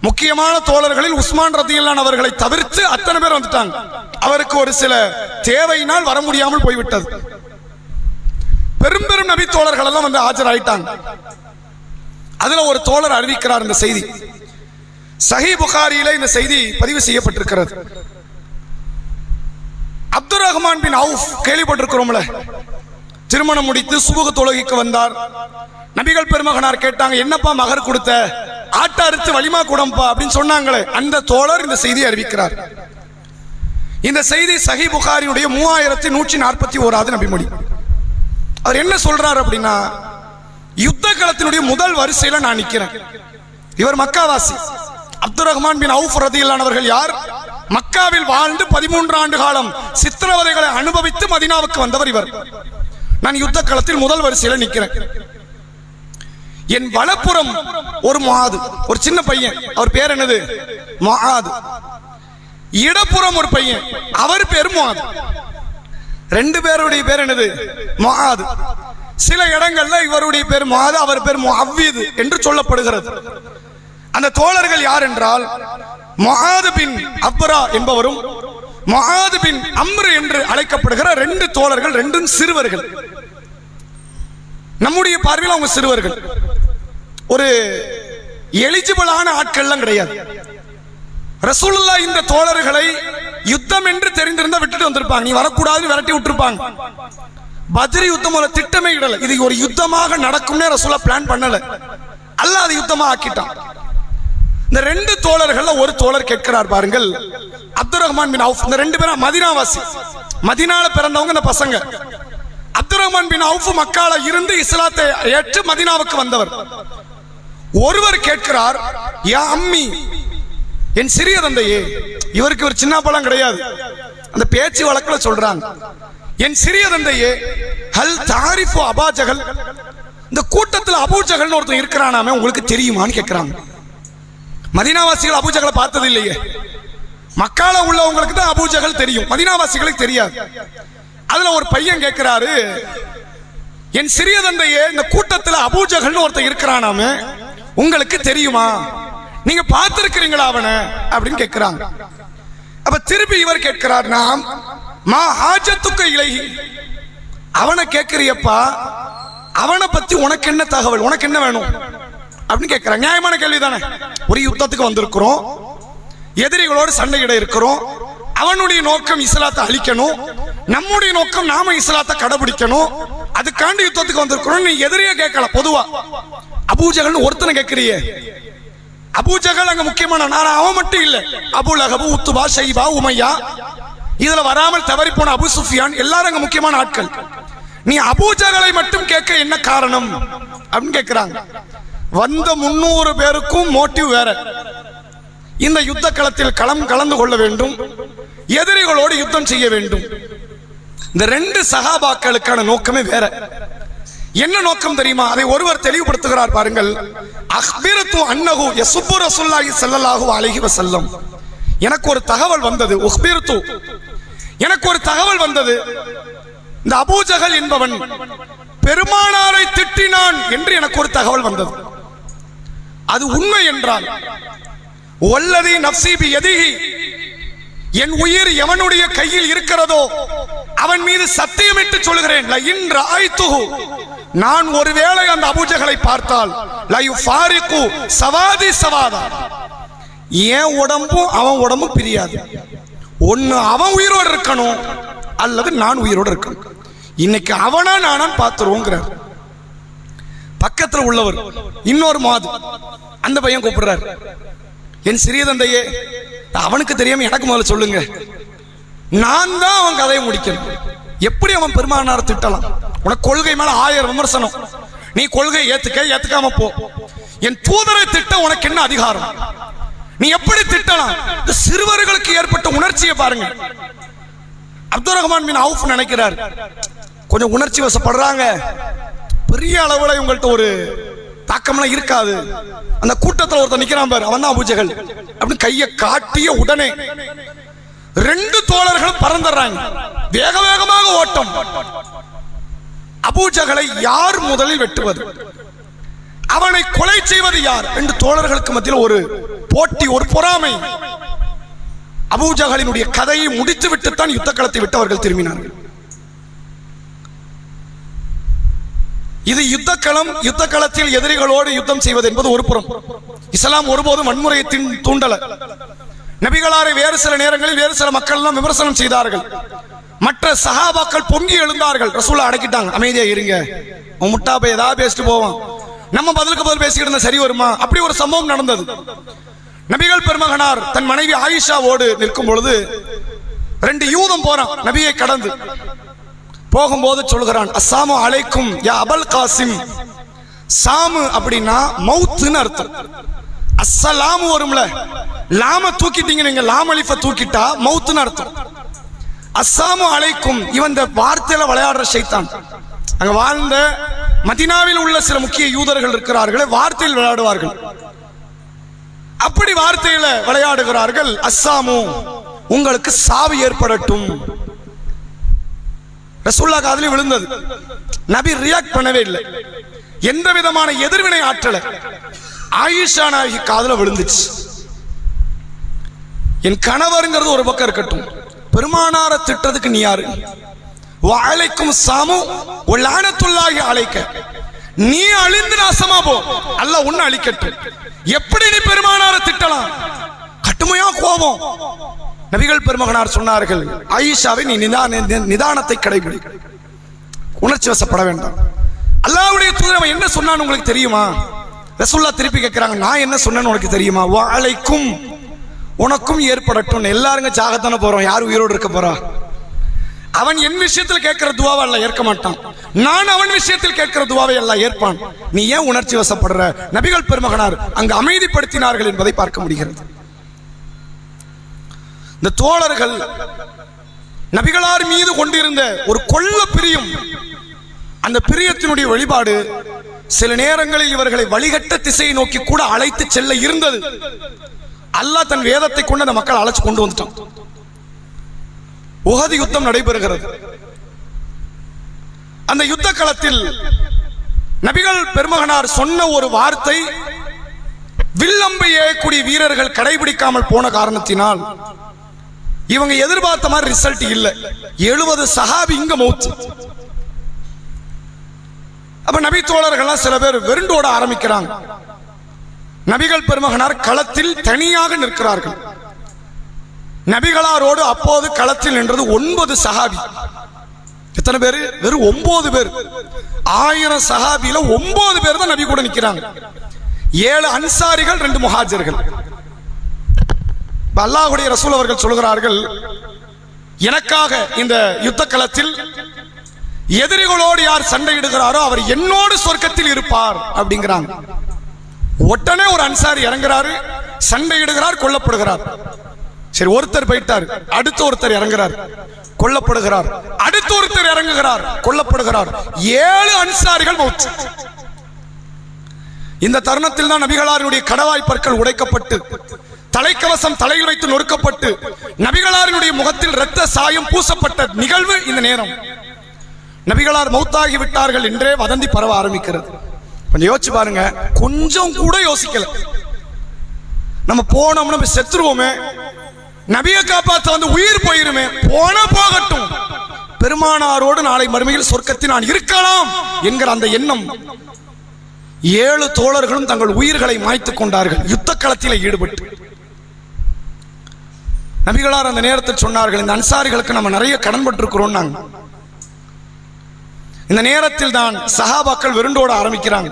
முக்கியமான தோழர்களில் உஸ்மான் ரதியல்லாஹு அவர்களை தவிர்த்து அத்தனை பேர் வந்துட்டாங்க. அவருக்கு ஒரு சில தேவையினால் வர முடியாமல் போய்விட்டது. பெரும் பெரும் நபி தோழர்கள் எல்லாம் வந்து ஆஜராயிட்டாங்க. அதுல ஒரு தோழர் அறிவிக்கிறார் இந்த செய்தி. சஹீஹ் புகாரியில இந்த செய்தி பதிவு செய்யப்பட்டிருக்கிறது. அப்துர் ரஹ்மான் பின் அவுஃப் கேள்விப்பட்டிருக்கிறோம்ல, திருமணம் முடித்து சுபுக தொழுகைக்கு வந்தார். நபிகள் பெருமகனார் கேட்டாங்க, என்னப்பா மகர் கொடுத்த? ஆட்ட அறுத்து வலிமா கூடம்பா அப்படின்னு சொன்னாங்களே, அந்த தோழர் இந்த செய்தியை அறிவிக்கிறார். இந்த செய்தி சஹீஹ் புகாரியுடைய 3141வது நபிமொழி. அவர் என்ன சொல்றார் அப்படின்னா, யுத்த களத்தினுடைய முதல் வரிசையில நான் நிக்கிறேன். இவர் மக்காவாசி. அப்துர் ரஹ்மான் பின் அவுஃப் ரதியல்லாஹு அவர்கள் யார்? மக்காவில் வாழ்ந்து 13 ஆண்டு காலம் சித்திரவதைகளை அனுபவித்து மதீனாவுக்கு வந்தவர் இவர். நான் யுத்த களத்தில் முதல் வரிசையில நிக்கிறேன். என் வலப்புறம் ஒரு முஆது, ஒரு சின்ன பையன், அவர் பேர் என்னது? முஆது. இடப்புறம் ஒரு பையன், அவர் பேர் முஆது. 2 பேருடைய பேர் என்னது? முஆது. சில இடங்கள்ல இவருடைய பேர் முஆது, அவர் பேர் முஅவ்வித் என்று சொல்லப்படுகிறது. அந்த தோழர்கள் யார் என்றால், முஆது பின் அப்ரா என்பவரும் முஆது பின் அம்ர் என்று அழைக்கப்படுகிற 2 தோழர்கள், 2 சிறுவர்கள். நம்முடைய பார்வையில் அவங்க சிறுவர்கள், ஒரு எலிஜிபிளான ஆட்கள்லாம் கிடையாது. ரசூலுல்லாஹ் இந்த தோழர்களை யுத்தம் என்று தெரிந்திருந்தா விட்டுட்டு வந்திருப்பாங்க, நீ வரக்கூடாதுன்னு விரட்டி விட்டுருப்பாங்க. பத்ர் யுத்தம் ஒரு திட்டமே இடல, இது ஒரு யுத்தமாக நடக்கும்னே ரசூலுல்லாஹ் பிளான் பண்ணல. அல்லாஹ் அது யுத்தமா ஆக்கிட்டான். இந்த 2 தோழர்கள் ஒரு தோழர் கேட்கிறார் பாருங்கள், அப்துர் ரஹ்மான் பின் அவுஃப். இந்த 2 பேரும் மதீனாவாசி, மதீனால பிறந்தவங்க இந்த பசங்க. அப்துர் ரஹ்மான் பின் அவுஃப் மக்கால இருந்து இஸ்லாத்தை ஏற்று மதீனாவுக்கு வந்தவர். ஒருவர் கேட்கிறார், யா அம்மி, என் சிறிய தந்தையே. இவருக்கு ஒரு சின்ன பழம் கிடையாது, அந்த பேச்சு வழக்குல சொல்றாங்க, என் சிறிய தந்தையே, ஹல் தாரிஃபு அபா ஜஹல், இந்த கூட்டத்தில் அபூ ஜஹல்னு ஒருத்தன் இருக்கிறானாமே, உங்களுக்கு தெரியுமான்னு கேட்கிறாங்க. மதீனாவாசிகள் அபூ ஜஹலை பார்த்தது இல்லையே. மக்கால உள்ளவங்களுக்கு தான் அபூ ஜஹல் தெரியும், மதீனாவாசிகளுக்கு தெரியாது. அதுல ஒரு பையன் கேட்கிறாரு, என் சிறிய தந்தையே, இந்த கூட்டத்தில் அபூ ஜஹல்னு ஒருத்தன் இருக்கிறானாமே, உங்களுக்கு தெரியுமா? நீங்க பார்த்திருக்கிறீங்களா அவனை அப்படின்னு கேட்கிறாங்க. அப்ப திருப்பி இவர் கேட்கிறார், நாம் மா ஹாஜத்துக்கு இலைஹி, அவனை கேட்கிறியப்பா, அவனை பத்தி உனக்கு என்ன தகவல், உனக்கு என்ன வேணும் அப்படின்னு கேட்கிறான். நியாயமான கேள்வி தானே. ஒரு யுத்தத்துக்கு வந்திருக்கிறோம், எதிரிகளோடு சண்டையிட இருக்கிறோம். அவனுடைய நோக்கம் இஸ்லாத்தை அழிக்கணும், நம்முடைய நோக்கம் நாம இஸ்லாத்தை கடைபிடிக்கணும். அதுக்காண்டி யுத்தத்துக்கு வந்திருக்கிறோம். நீ எதிரியே கேட்கல, பொதுவா அபூஜகல் ஒருத்தனை கேட்கிறியே. அபூஜகல் அங்க முக்கியமான, நான் அவன் மட்டும் இல்ல, அபு லஹபு, உத்துபா, ஷைபா, உமையா, இதுல வராமல் தவறி போன அபு சுஃபியான், எல்லாரும் அங்க முக்கியமான ஆட்கள். நீ அபூஜகலை மட்டும் கேட்க என்ன காரணம் அப்படின்னு கேட்கிறாங்க. வந்த 300 பேருக்கும் மோட்டிவ் வேற. இந்த யுத்த களத்தில் கலந்து கொள்ள வேண்டும், எதிரிகளோடு யுத்தம் செய்ய வேண்டும். இந்த 2 சஹாபாக்களுக்கான நோக்கமே வேற. என்ன நோக்கம் தெரியுமா? அதை ஒருவர் தெளிவுபடுத்துகிறார் பாருங்கள். அக்பிரத்து அன்னஹு யஸுப்பு ரசூலுல்லாஹி ஸல்லல்லாஹு அலைஹி வஸல்லம். எனக்கு ஒரு தகவல் வந்தது. உக்பிரத்து, எனக்கு ஒரு தகவல் வந்தது. இந்த அபூஜகல் என்பவன் பெருமானாரை திட்டினான் என்று எனக்கு ஒரு தகவல் வந்தது. அது உண்மை என்றால், வல்லதி நஃப்ஸி பியதிஹி, என் உயிர் எவனுடைய கையில் இருக்கிறதோ அவன் மீது சத்தியமிட்டு சொல்கிறேன், லஇன் ரஅய்துஹு, நான் ஒருவேளை அந்த அபூஜகலை பார்த்தால், லயுஃபாரிகு சவாதி சவாதா, என் உடம்பும் அவன் உடம்பும் பிரியாது. ஒன்னு அவன் உயிரோடு இருக்கணும், அல்லது நான் உயிரோடு இருக்கணும். இன்னைக்கு அவனா நானா பார்த்துருவோங்கிறார். பக்கத்தில் உள்ளவர் இன்னொரு மாது, அந்த பையன் கூப்பிடுறார், என் சிறிய தந்தையே, அவனுக்கு தெரியாம எனக்கு முதல்ல சொல்லுங்க, நான் தான் அவன் கதையை முடிக்கணும். எப்படி அவன் பெருமானாரை திட்டலாம்? உனக்கு கொள்கை மேல 1000 விமர்சனம், நீ கொள்கை ஏத்துக்காம போ. என் தூதரை திட்ட உனக்கு என்ன அதிகாரம்? நீ எப்படி திட்டலாம்? சிறுவர்களுக்கு ஏற்பட்ட உணர்ச்சியை பாருங்க. அப்துல் ரஹ்மான் பின் அவுஃப் நினைக்கிறார், கொஞ்சம் உணர்ச்சி வசப்படுறாங்க, பெரிய அளவுல இவங்கள்ட்ட ஒரு தாக்கம்லாம் இருக்காது. அந்த கூட்டத்தில் ஒருத்தர் நிக்கிறான் பாரு, அவன் தான் அபூஜகல் அப்படின்னு கையை காட்டிய உடனே 2 தோழர்கள் பறந்துடுறாங்க. வேக வேகமாக ஓட்டம். அபூஜகலை யார் முதலில் வெட்டுவது, அவனை கொலை செய்வது யார்? 2 தோழர்களுக்கு மத்தியில் ஒரு போட்டி, ஒரு பொறாமை. அபூஜகலினுடைய கதையை முடித்து விட்டுத்தான் யுத்த களத்தை விட்டு அவர்கள் திரும்பினார்கள். இது யுத்த களம். யுத்த களத்தில் எதிரிகளோடு யுத்தம் செய்வது என்பது ஒரு புறம். இஸ்லாம் ஒருபோதும் வன்முறையை தூண்டல. நபிகளாரை வேறு சில நேரங்களில் வேறு சில மக்கள் எல்லாம் விமர்சனம் செய்தார்கள். மற்ற சஹாபாக்கள் பொங்கி எழுந்தார்கள். ரசூலை அடக்கிட்டாங்க, அமைதியா இருங்க, முட்டா போய் ஏதாவது பேசிட்டு போவோம், நம்ம பதிலுக்கு பதில் பேசிக்கிட்டு இருந்தா சரி வருமா? அப்படி ஒரு சம்பவம் நடந்தது. நபிகள் பெருமகனார் தன் மனைவி ஆயிஷாவோடு நிற்கும் பொழுது 2 யூதம் போறான் நபியை கடந்து. போகும்போது சொல்கிறான், அஸ்ஸலாமு அலைக்கும் யா அபுல் காசிம். சாமு அப்படின்னா மவுத்துன்னு அர்த்தம். அஸ்ஸலாமு வரும்ல, லாம தூக்கிட்டீங்க நீங்க, லாம் அலிஃப தூக்கிட்டா மவுத்துன்னு அர்த்தம். அஸ்ஸலாமு அலைக்கும், இவன் இந்த வார்த்தையில விளையாடுற ஷைத்தான். அங்க வாழ்ந்த மதீனாவில் உள்ள சில முக்கிய யூதர்கள் இருக்கிறார்களே, வார்த்தையில் விளையாடுவார்கள். அப்படி வார்த்தையில விளையாடுகிறார்கள். அஸ்ஸாமு, உங்களுக்கு சாவு ஏற்படட்டும். ரசூலுல்லாஹ் காதுல விழுந்தது. நபி ரியாக்ட் பண்ணவே இல்லை, எந்த விதமான எதிர்வினை ஆற்றல. ஆயிஷா நாயகி காதுல விழுந்துச்சு. என் கணவர்ங்கிறது ஒரு பக்கம் இருக்கட்டும், பெருமானார திட்டத்துக்கு நீ யாரு? வஅலைக்கும் ஸலாமு வ லஅனத்துல்லாஹி அலைக்க, நீ அழிந்து நாசமா போ, அல்லாஹ் உன்னை அழிக்கட்டும். எப்படி நீ பெருமானார திட்டலாம்? கட்டுமையா கோபம். நபிகள் பெருமகனார் சொன்னார்கள், ஆயிஷாவை நீ நிதானத்தை கடைபிடி, உணர்ச்சி வசப்பட வேண்டாம். அல்லாஹ்வுடைய தூதர் என்ன சொன்னான்னு உங்களுக்கு தெரியுமா? ரசூலுல்லாஹ் திருப்பி கேட்கிறாங்க, நான் என்ன சொன்னேன்னு உனக்கு தெரியுமா? வஅலைக்கும், உனக்கும் ஏற்படட்டும். எல்லாருங்க சாகத்தானே போறோம், யார் உயிரோடு இருக்க போறா? அவன் என் விஷயத்தில் கேட்கிற துவாவை அல்ல ஏற்க மாட்டான், நான் அவன் விஷயத்தில் கேட்கிற துவாவை அல்ல ஏற்பான். நீ ஏன் உணர்ச்சி வசப்படுற? நபிகள் பெருமகனார் அங்கு அமைதிப்படுத்தினார்கள் என்பதை பார்க்க முடிகிறது. இந்த தோழர்கள் நபிகளார் மீது கொண்டிருந்த ஒரு கொள்ள பிரியம், அந்த பிரியத்தினுடைய வெளிப்பாடு சில நேரங்களில் இவர்களை வழிகட்ட திசையை நோக்கி கூட அழைத்து செல்ல இருந்தது. அல்லாஹ் தன் வேதத்தை கொண்டு அந்த மக்கள் அழைச்சு கொண்டு வந்துட்டான். உஹது யுத்தம் நடைபெறுகிறது. அந்த யுத்த களத்தில் நபிகள் பெருமகனார் சொன்ன ஒரு வார்த்தை, வில்லம்பை ஏறக்கூடிய வீரர்கள் கடைபிடிக்காமல் போன காரணத்தினால் இவங்க எதிர்பார்த்த மாதிரி ரிசல்ட் இல்லை. 70 சஹாபி இங்க மௌத். அப்ப நபி தோழர்கள்லாம் சில பேர் வெருண்டோட ஆரம்பிக்கிறாங்க. நபிகள் பெருமகனார் களத்தில் தனியாக நிற்கிறார்கள். நபிகளாரோடு அப்போது களத்தில் நின்றது 9 சஹாபி. எத்தனை பேரு? வெறும் 9 பேர். 1000 சஹாபியில 9 பேர் தான் நபி கூட நிக்கிறாங்க. 7 அன்சாரிகள், 2 முஹாஜிர்கள். அல்லாஹ்வுடைய ரசூல் அவர்கள் சொல்கிறார்கள், எனக்காக இந்த யுத்த களத்தில் எதிரிகளோடு யார் சண்டையிடுகிறாரோ அவர் என்னோடு சொர்க்கத்தில் இருப்பார் அப்படிங்கிறாங்க. உடனே ஒரு அன்சாரி இறங்குறாரு, சண்டையிடுகிறார், கொல்லப்படுகிறார். சரி, ஒருத்தர் போயிட்டார், அடுத்த ஒருத்தர் இறங்குறார், கொல்லப்படுகிறார், அடுத்த ஒருத்தர் இறங்குகிறார், கொல்லப்படுகிறார். 7 அன்சாரிகள் மௌத். இந்த தருணத்தில் தான் நபிகளாரினுடைய கடவாய் பற்கள் உடைக்கப்பட்டு தலைக்கவசம் தலையில் வைத்து நொறுக்கப்பட்டு நபிகளாரினுடைய முகத்தில் இரத்த சாயம் பூசப்பட்ட நிகழ்வு இந்த நேரம். நபிகளார் மௌத்தாகி விட்டார்கள் என்றே வதந்தி பரவ ஆரம்பிக்கிறது. கொஞ்சம் யோசிச்சு பாருங்க, கொஞ்சம் கூட யோசிக்கல. நம்ம போனோம்னா செத்துருவோமே, நபியை காப்பாற்ற வந்து உயிர் போயிருமே, போன போகட்டும், பெருமானாரோடு நாளை மறுமையில் சொர்க்கத்தில் நான் இருக்கலாம் என்கிற அந்த எண்ணம். 7 தோழர்களும் தங்கள் உயிர்களை மாய்த்துக் கொண்டார்கள் யுத்த களத்தில் ஈடுபட்டு. நபிகளார் அந்த நேரத்தில் சொன்னார்கள், இந்த அன்சாரிகளுக்கு நம்ம நிறைய கடன்பட்டிருக்கிறோம். நாங்க இந்த நேரத்தில் தான் சஹாபாக்கள் வெருண்டோட ஆரம்பிக்கிறாங்க.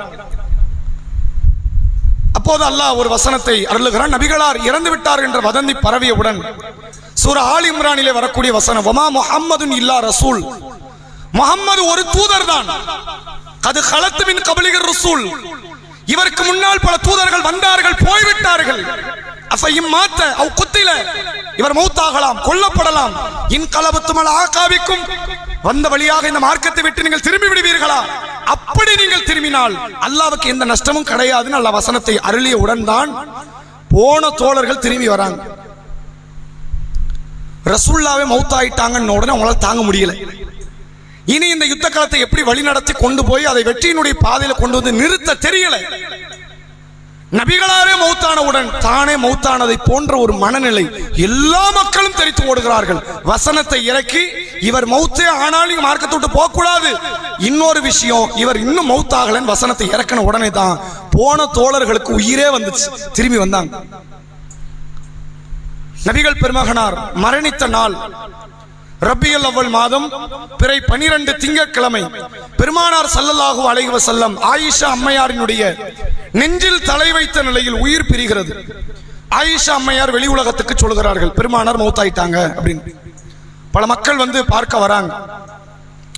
அப்போது அல்லாஹ் ஒரு வசனத்தை அருளுகிறான். நபிகளார் இறந்து விட்டார் என்ற வதந்தி பரவியவுடன் சூரா ஆல் இம்ரானிலே வரக்கூடிய வசனம், வமா முஹம்மதுன் இல்லா ரசூல், முஹம்மது ஒரு தூதர் தான். அது கலத்து மின் கபலிகர் ரசூல், இவருக்கு முன்னால் பல தூதர்கள் வந்தார்கள், போய்விட்டார்கள். அஃபையும் மாத்த அவ் குத்தில, இவர் மௌத்தாகலாம், கொல்லப்படலாம். இன் கலபத்துமல் ஆகாவிக்கும், வந்த வழியாக இந்த மார்க்கத்தை விட்டு நீங்கள் திரும்பி விடுவீர்களா? அப்படி நீங்கள் திரும்பினால் அல்லாஹ்வுக்கு எந்த நஷ்டமும் கிடையாதுன்னு அல்லாஹ் வசனத்தை அருளியவுடன் தான் போன தோழர்கள் திரும்பி வராங்க. ரசூலுல்லாஹ்வே மௌத்தாயிட்டாங்கன்னு உடனே அவங்களால தாங்க முடியல. இனி இந்த யுத்த காலத்தை எப்படி வழிநடத்தி கொண்டு போய் அதை வெற்றியினுடைய பாதையில கொண்டு வந்து நிறுத்த தெரியல. நபிகளாரே மௌத்தானவுடன் தானே மௌத்தானதை போன்ற ஒரு மனநிலை எல்லா மக்களும் தெரித்து ஓடுகிறார்கள். வசனத்தை இறக்கி, இவர் மௌத்தே ஆனால் நீங்க மார்க்கத்தை விட்டு போக கூடாது. இன்னொரு விஷயம், இவர் இன்னும் மௌத்தாகலன்னு வசனத்தை இறக்கின உடனே தான் போன தோழர்களுக்கு உயிரே வந்துச்சு, திரும்பி வந்தாங்க. நபிகள் பெருமகனார் மரணித்த நாள் ரபியுல் அவ்வல் மாதம் பிறை 12 திங்கட்கிழமை. பெருமானார் ஸல்லல்லாஹு அலைஹி வஸல்லம் ஆயிஷா அம்மையாரினுடைய நெஞ்சில் தலை வைத்த நிலையில் உயிர் பிரிகிறது. ஆயிஷா அம்மையார் வெளி உலகத்துக்கு சொல்கிறார்கள், பெருமானார் மௌத்தாயிட்டாங்க அப்படின்னு. பல மக்கள் வந்து பார்க்க வராங்க.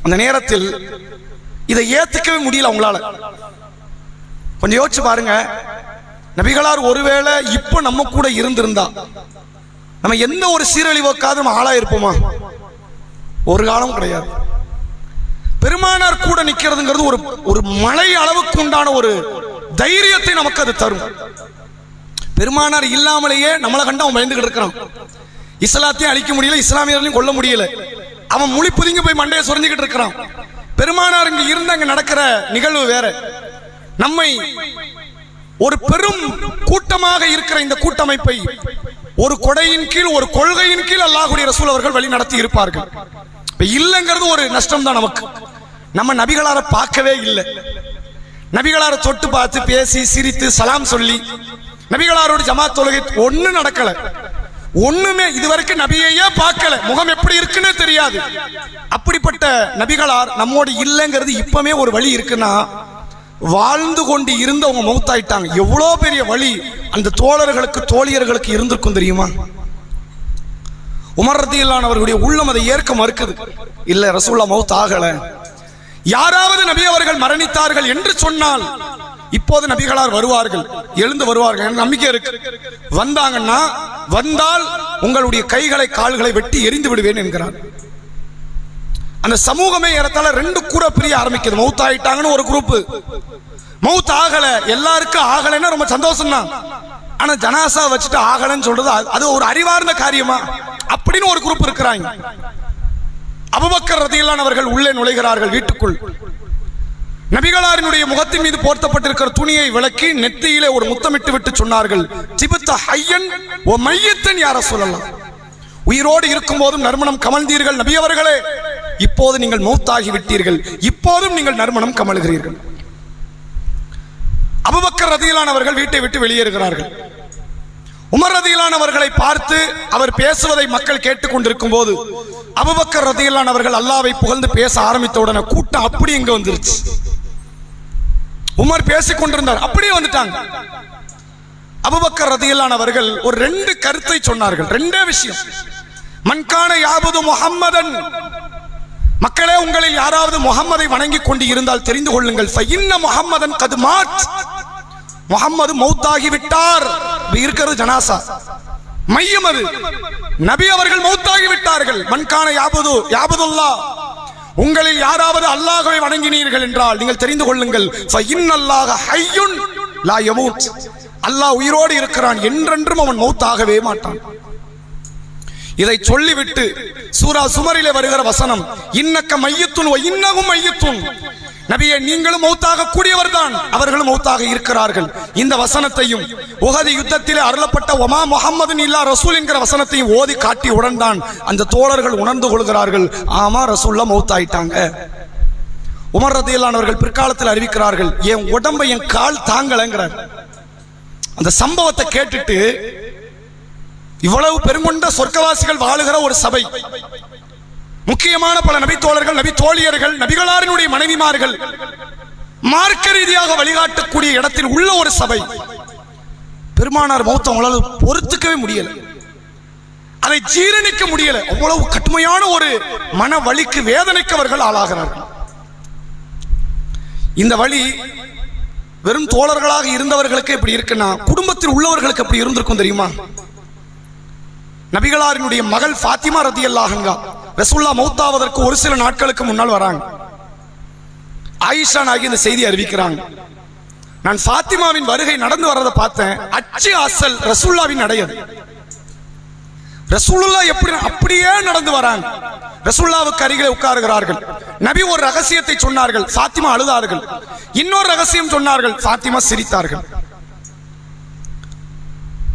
அந்த நேரத்தில் இதை ஏத்துக்கவே முடியல அவங்களால. கொஞ்சம் யோசிச்சு பாருங்க, நபிகளார் ஒருவேளை இப்ப நம்ம கூட இருந்திருந்தா நம்ம எந்த ஒரு சீரழிவுக்காவது நம்ம ஆளா இருப்போமா? ஒரு காலம் கிடையாது. பெருமானார் கூட நிக்கிறதுங்கிறது ஒரு மலை அளவுக்கு உண்டான ஒரு தைரியத்தை நமக்கு அது தரும். பெருமானார் இல்லாமலேயே நம்மளை கண்டு அவன் பயந்துகிட்டு இருக்கிறான். இஸ்லாத்தையும் அழிக்க முடியல, இஸ்லாமியர்களையும் கொல்ல முடியல. அவன் முழி புதிங்க போய் மண்டையை சொரிஞ்சுக்கிட்டு இருக்கிறான். பெருமானார் இங்க இருந்து அங்க நடக்கிற நிகழ்வு வேற. நம்மை ஒரு பெரும் கூட்டமாக இருக்கிற இந்த கூட்டமைப்பை ஒரு கொடையின் கீழ், ஒரு கொள்கையின் கீழ் அல்லாஹ்வுடைய ரசூல் அவர்கள் வழி நடத்தி இருப்பார்கள். இல்லைங்கிறது ஒரு நஷ்டம் தான் நமக்கு. நம்ம நபிகளாரை பார்க்கவே இல்லை. நபிகளாரை தொட்டு பார்த்து பேசி சிரித்து சலாம் சொல்லி நபிகளாரோட ஜமாத் தொழுகை ஒண்ணு நடக்கல. ஒண்ணுமே இதுவரைக்கும் நபியையே பார்க்கல, முகம் எப்படி இருக்குன்னு தெரியாது. அப்படிப்பட்ட நபிகளார் நம்மோடு இல்லைங்கிறது இப்பமே ஒரு வழி இருக்குன்னா, வாழ்ந்து கொண்டு இருந்தவங்க மௌத்தாயிட்டாங்க. எவ்வளவு பெரிய வழி அந்த தோழர்களுக்கு தோழியர்களுக்கு இருந்திருக்கும் தெரியுமா? உமர் ரலியல்லாஹு அவர்களுடைய உள்ளம் அதை ஏற்க மறுக்குது. இல்ல, ரசூலுல்லாஹ் மௌத் ஆகல, யாராவது நபி அவர்கள் மரணித்தார்கள் என்று சொன்னால் இப்போது நபிகளார் வருவார்கள், எழுந்து வருவார்கள், நம்பிக்கை இருக்கு. வந்தாங்கன்னா, வந்தால் உங்களுடைய கைகளை கால்களை வெட்டி எரிந்து விடுவேன் என்கிறார். அந்த சமூகமே ஏறத்தாழ 2 கூற பிரிய ஆரம்பிக்குது. மௌத் ஆயிட்டாங்கன்னு ஒரு குரூப், மௌத் ஆகல, எல்லாருக்கும் ஆகலைன்னா ரொம்ப சந்தோஷம் தான். ஆனா ஜனாசா வச்சுட்டு ஆகலன்னு சொல்றது அது ஒரு அறிவார்ந்த காரியமா அப்படின்னு ஒரு குரூப் இருக்கிறாங்க. அபூபக்கர் ரலியல்லாஹு அவர்கள் உள்ளே நுழைகிறார்கள் வீட்டுக்குள். நபிகளாரினுடைய முகத்தின் மீது போர்த்தப்பட்டிருக்கிற துணியை விலக்கி நெத்தியிலே ஒரு முத்தமிட்டு விட்டு சொன்னார்கள், திபுத்த ஹய்யன் வ மையத்தன் யா ரசூலல்லாஹ், உயிரோடு இருக்கும் போதும் நறுமணம் கமழ்ந்தீர்கள் நபி அவர்களே, இப்போது நீங்கள் மௌத்தாகி விட்டீர்கள், இப்போதும் நீங்கள் நறுமணம் கமழுகிறீர்கள். அபூபக்கர் ரதியல்லானவர்கள் வீட்டை விட்டு வெளியேறுகிறார்கள். உமர் ரதியல்லானவர்களை பார்த்து அவர் பேசுவதை மக்கள் கேட்டுக்கொண்டிருக்கும் போது அபூபக்கர் ரதியல்லானவர்கள் அல்லாஹ்வை புகழ்ந்து பேச ஆரம்பித்த உடனே கூட்டம் அப்படி இங்க வந்துருச்சு. உமர் பேசிக் கொண்டிருந்தார், அப்படியே வந்துட்டாங்க. அபூபக்கர் ரதியல்லானவர்கள் ஒரு 2 கருத்தை சொன்னார்கள், 2 விஷயம். மன்கான யாபுது முஹம்மதன், மக்களே உங்களில் யாராவது முஹம்மதை வணங்கி கொண்டு இருந்தால் தெரிந்து கொள்ளுங்கள், ஃபஇன்ன முஹம்மதன் கத் மாத், முஹம்மது மௌத்தாகி விட்டார். இருக்கிறது ஜனாசா, மையம் அது. நபி அவர்கள் மௌத்தாகி விட்டார்கள். மன்கான யாபுதுல்லாஹ், உங்களில் யாராவது அல்லாஹ்வை வணங்கினீர்கள் என்றால் நீங்கள் தெரிந்து கொள்ளுங்கள், ஃபஇன்னல்லாஹ ஹய்யுன் லா யமூத், அல்லாஹ் உயிரோடு இருக்கிறான், என்றென்றும் அவன் மௌத்தாகவே மாட்டான். இதை சொல்லிவிட்டு சூரா சுமரிலே வருகிற வசனம், இன்னக்க மையத்துன் வ இன்னஹும் மையத்துன், நபியே நீங்களும் மௌத்தாக கூடியவர் தான், அவர்களும் மௌத்தாக இருக்கிறார்கள். இந்த வசனத்தையும் உஹது யுத்தத்திலே அருளப்பட்ட ஒமா முஹம்மதுன் இல்லா ரசூல் என்கிற வசனத்தையும் ஓதி காட்டிய உடன் தான் அந்த தோழர்கள் உணர்ந்து கொள்கிறார்கள், ஆமா ரசூலுல்லாஹ் மௌத்தாயிட்டாங்க. உமர் ரதியல்லானவர்கள் பிற்காலத்தில் அறிவிக்கிறார்கள், என் உடம்பை என் கால் தாங்கலங்கிறார். அந்த சம்பவத்தை கேட்டுட்டு இவ்வளவு பெருங்கொண்ட சொர்க்கவாசிகள் வாழுகிற ஒரு சபை, முக்கியமான பல நபி தோழர்கள், நபி தோழியர்கள், நபிகளாரினுடைய மனைவிமார்கள், மார்க்க ரீதியாக வழிகாட்டக்கூடிய இடத்தில் உள்ள ஒரு சபை, பெருமானார் மௌத்த அவங்களால பொறுத்துக்கவே முடியல, அதை ஜீரணிக்க முடியல. அவ்வளவு கடுமையான ஒரு மன வலிக்கு, வேதனைக்கு அவர்கள் ஆளாகிறார்கள். இந்த வழி வெறும் தோழர்களாக இருந்தவர்களுக்கு எப்படி இருக்குன்னா, குடும்பத்தில் உள்ளவர்களுக்கு எப்படி இருந்திருக்கும் தெரியுமா? நபிகளாரினுடைய மகள் ஃபாத்திமா ரதியல்லாஹு அன்ஹா ரசூலுல்லாஹ் மௌத்தாவதற்கு ஒரு சில நாட்களுக்கு முன்னால் வராங்க. ஆயிஷா நாயகி இந்த செய்தி அறிவிக்கிறாங்க, நான் ஃபாத்திமாவின் வருகை நடந்து வர்றதை பார்த்தேன், அச்சு அசல் ரசூலுல்லாஹ்வின் நடையது. ரசூலுல்லாஹ் எப்படி அப்படியே நடந்து வராங்க. ரசூலுல்லாஹ்வுக்கு அருகிலே உட்காருகிறார்கள். நபி ஒரு ரகசியத்தை சொன்னார்கள், ஃபாத்திமா அழுதார்கள். இன்னொரு ரகசியம் சொன்னார்கள், ஃபாத்திமா சிரித்தார்கள்.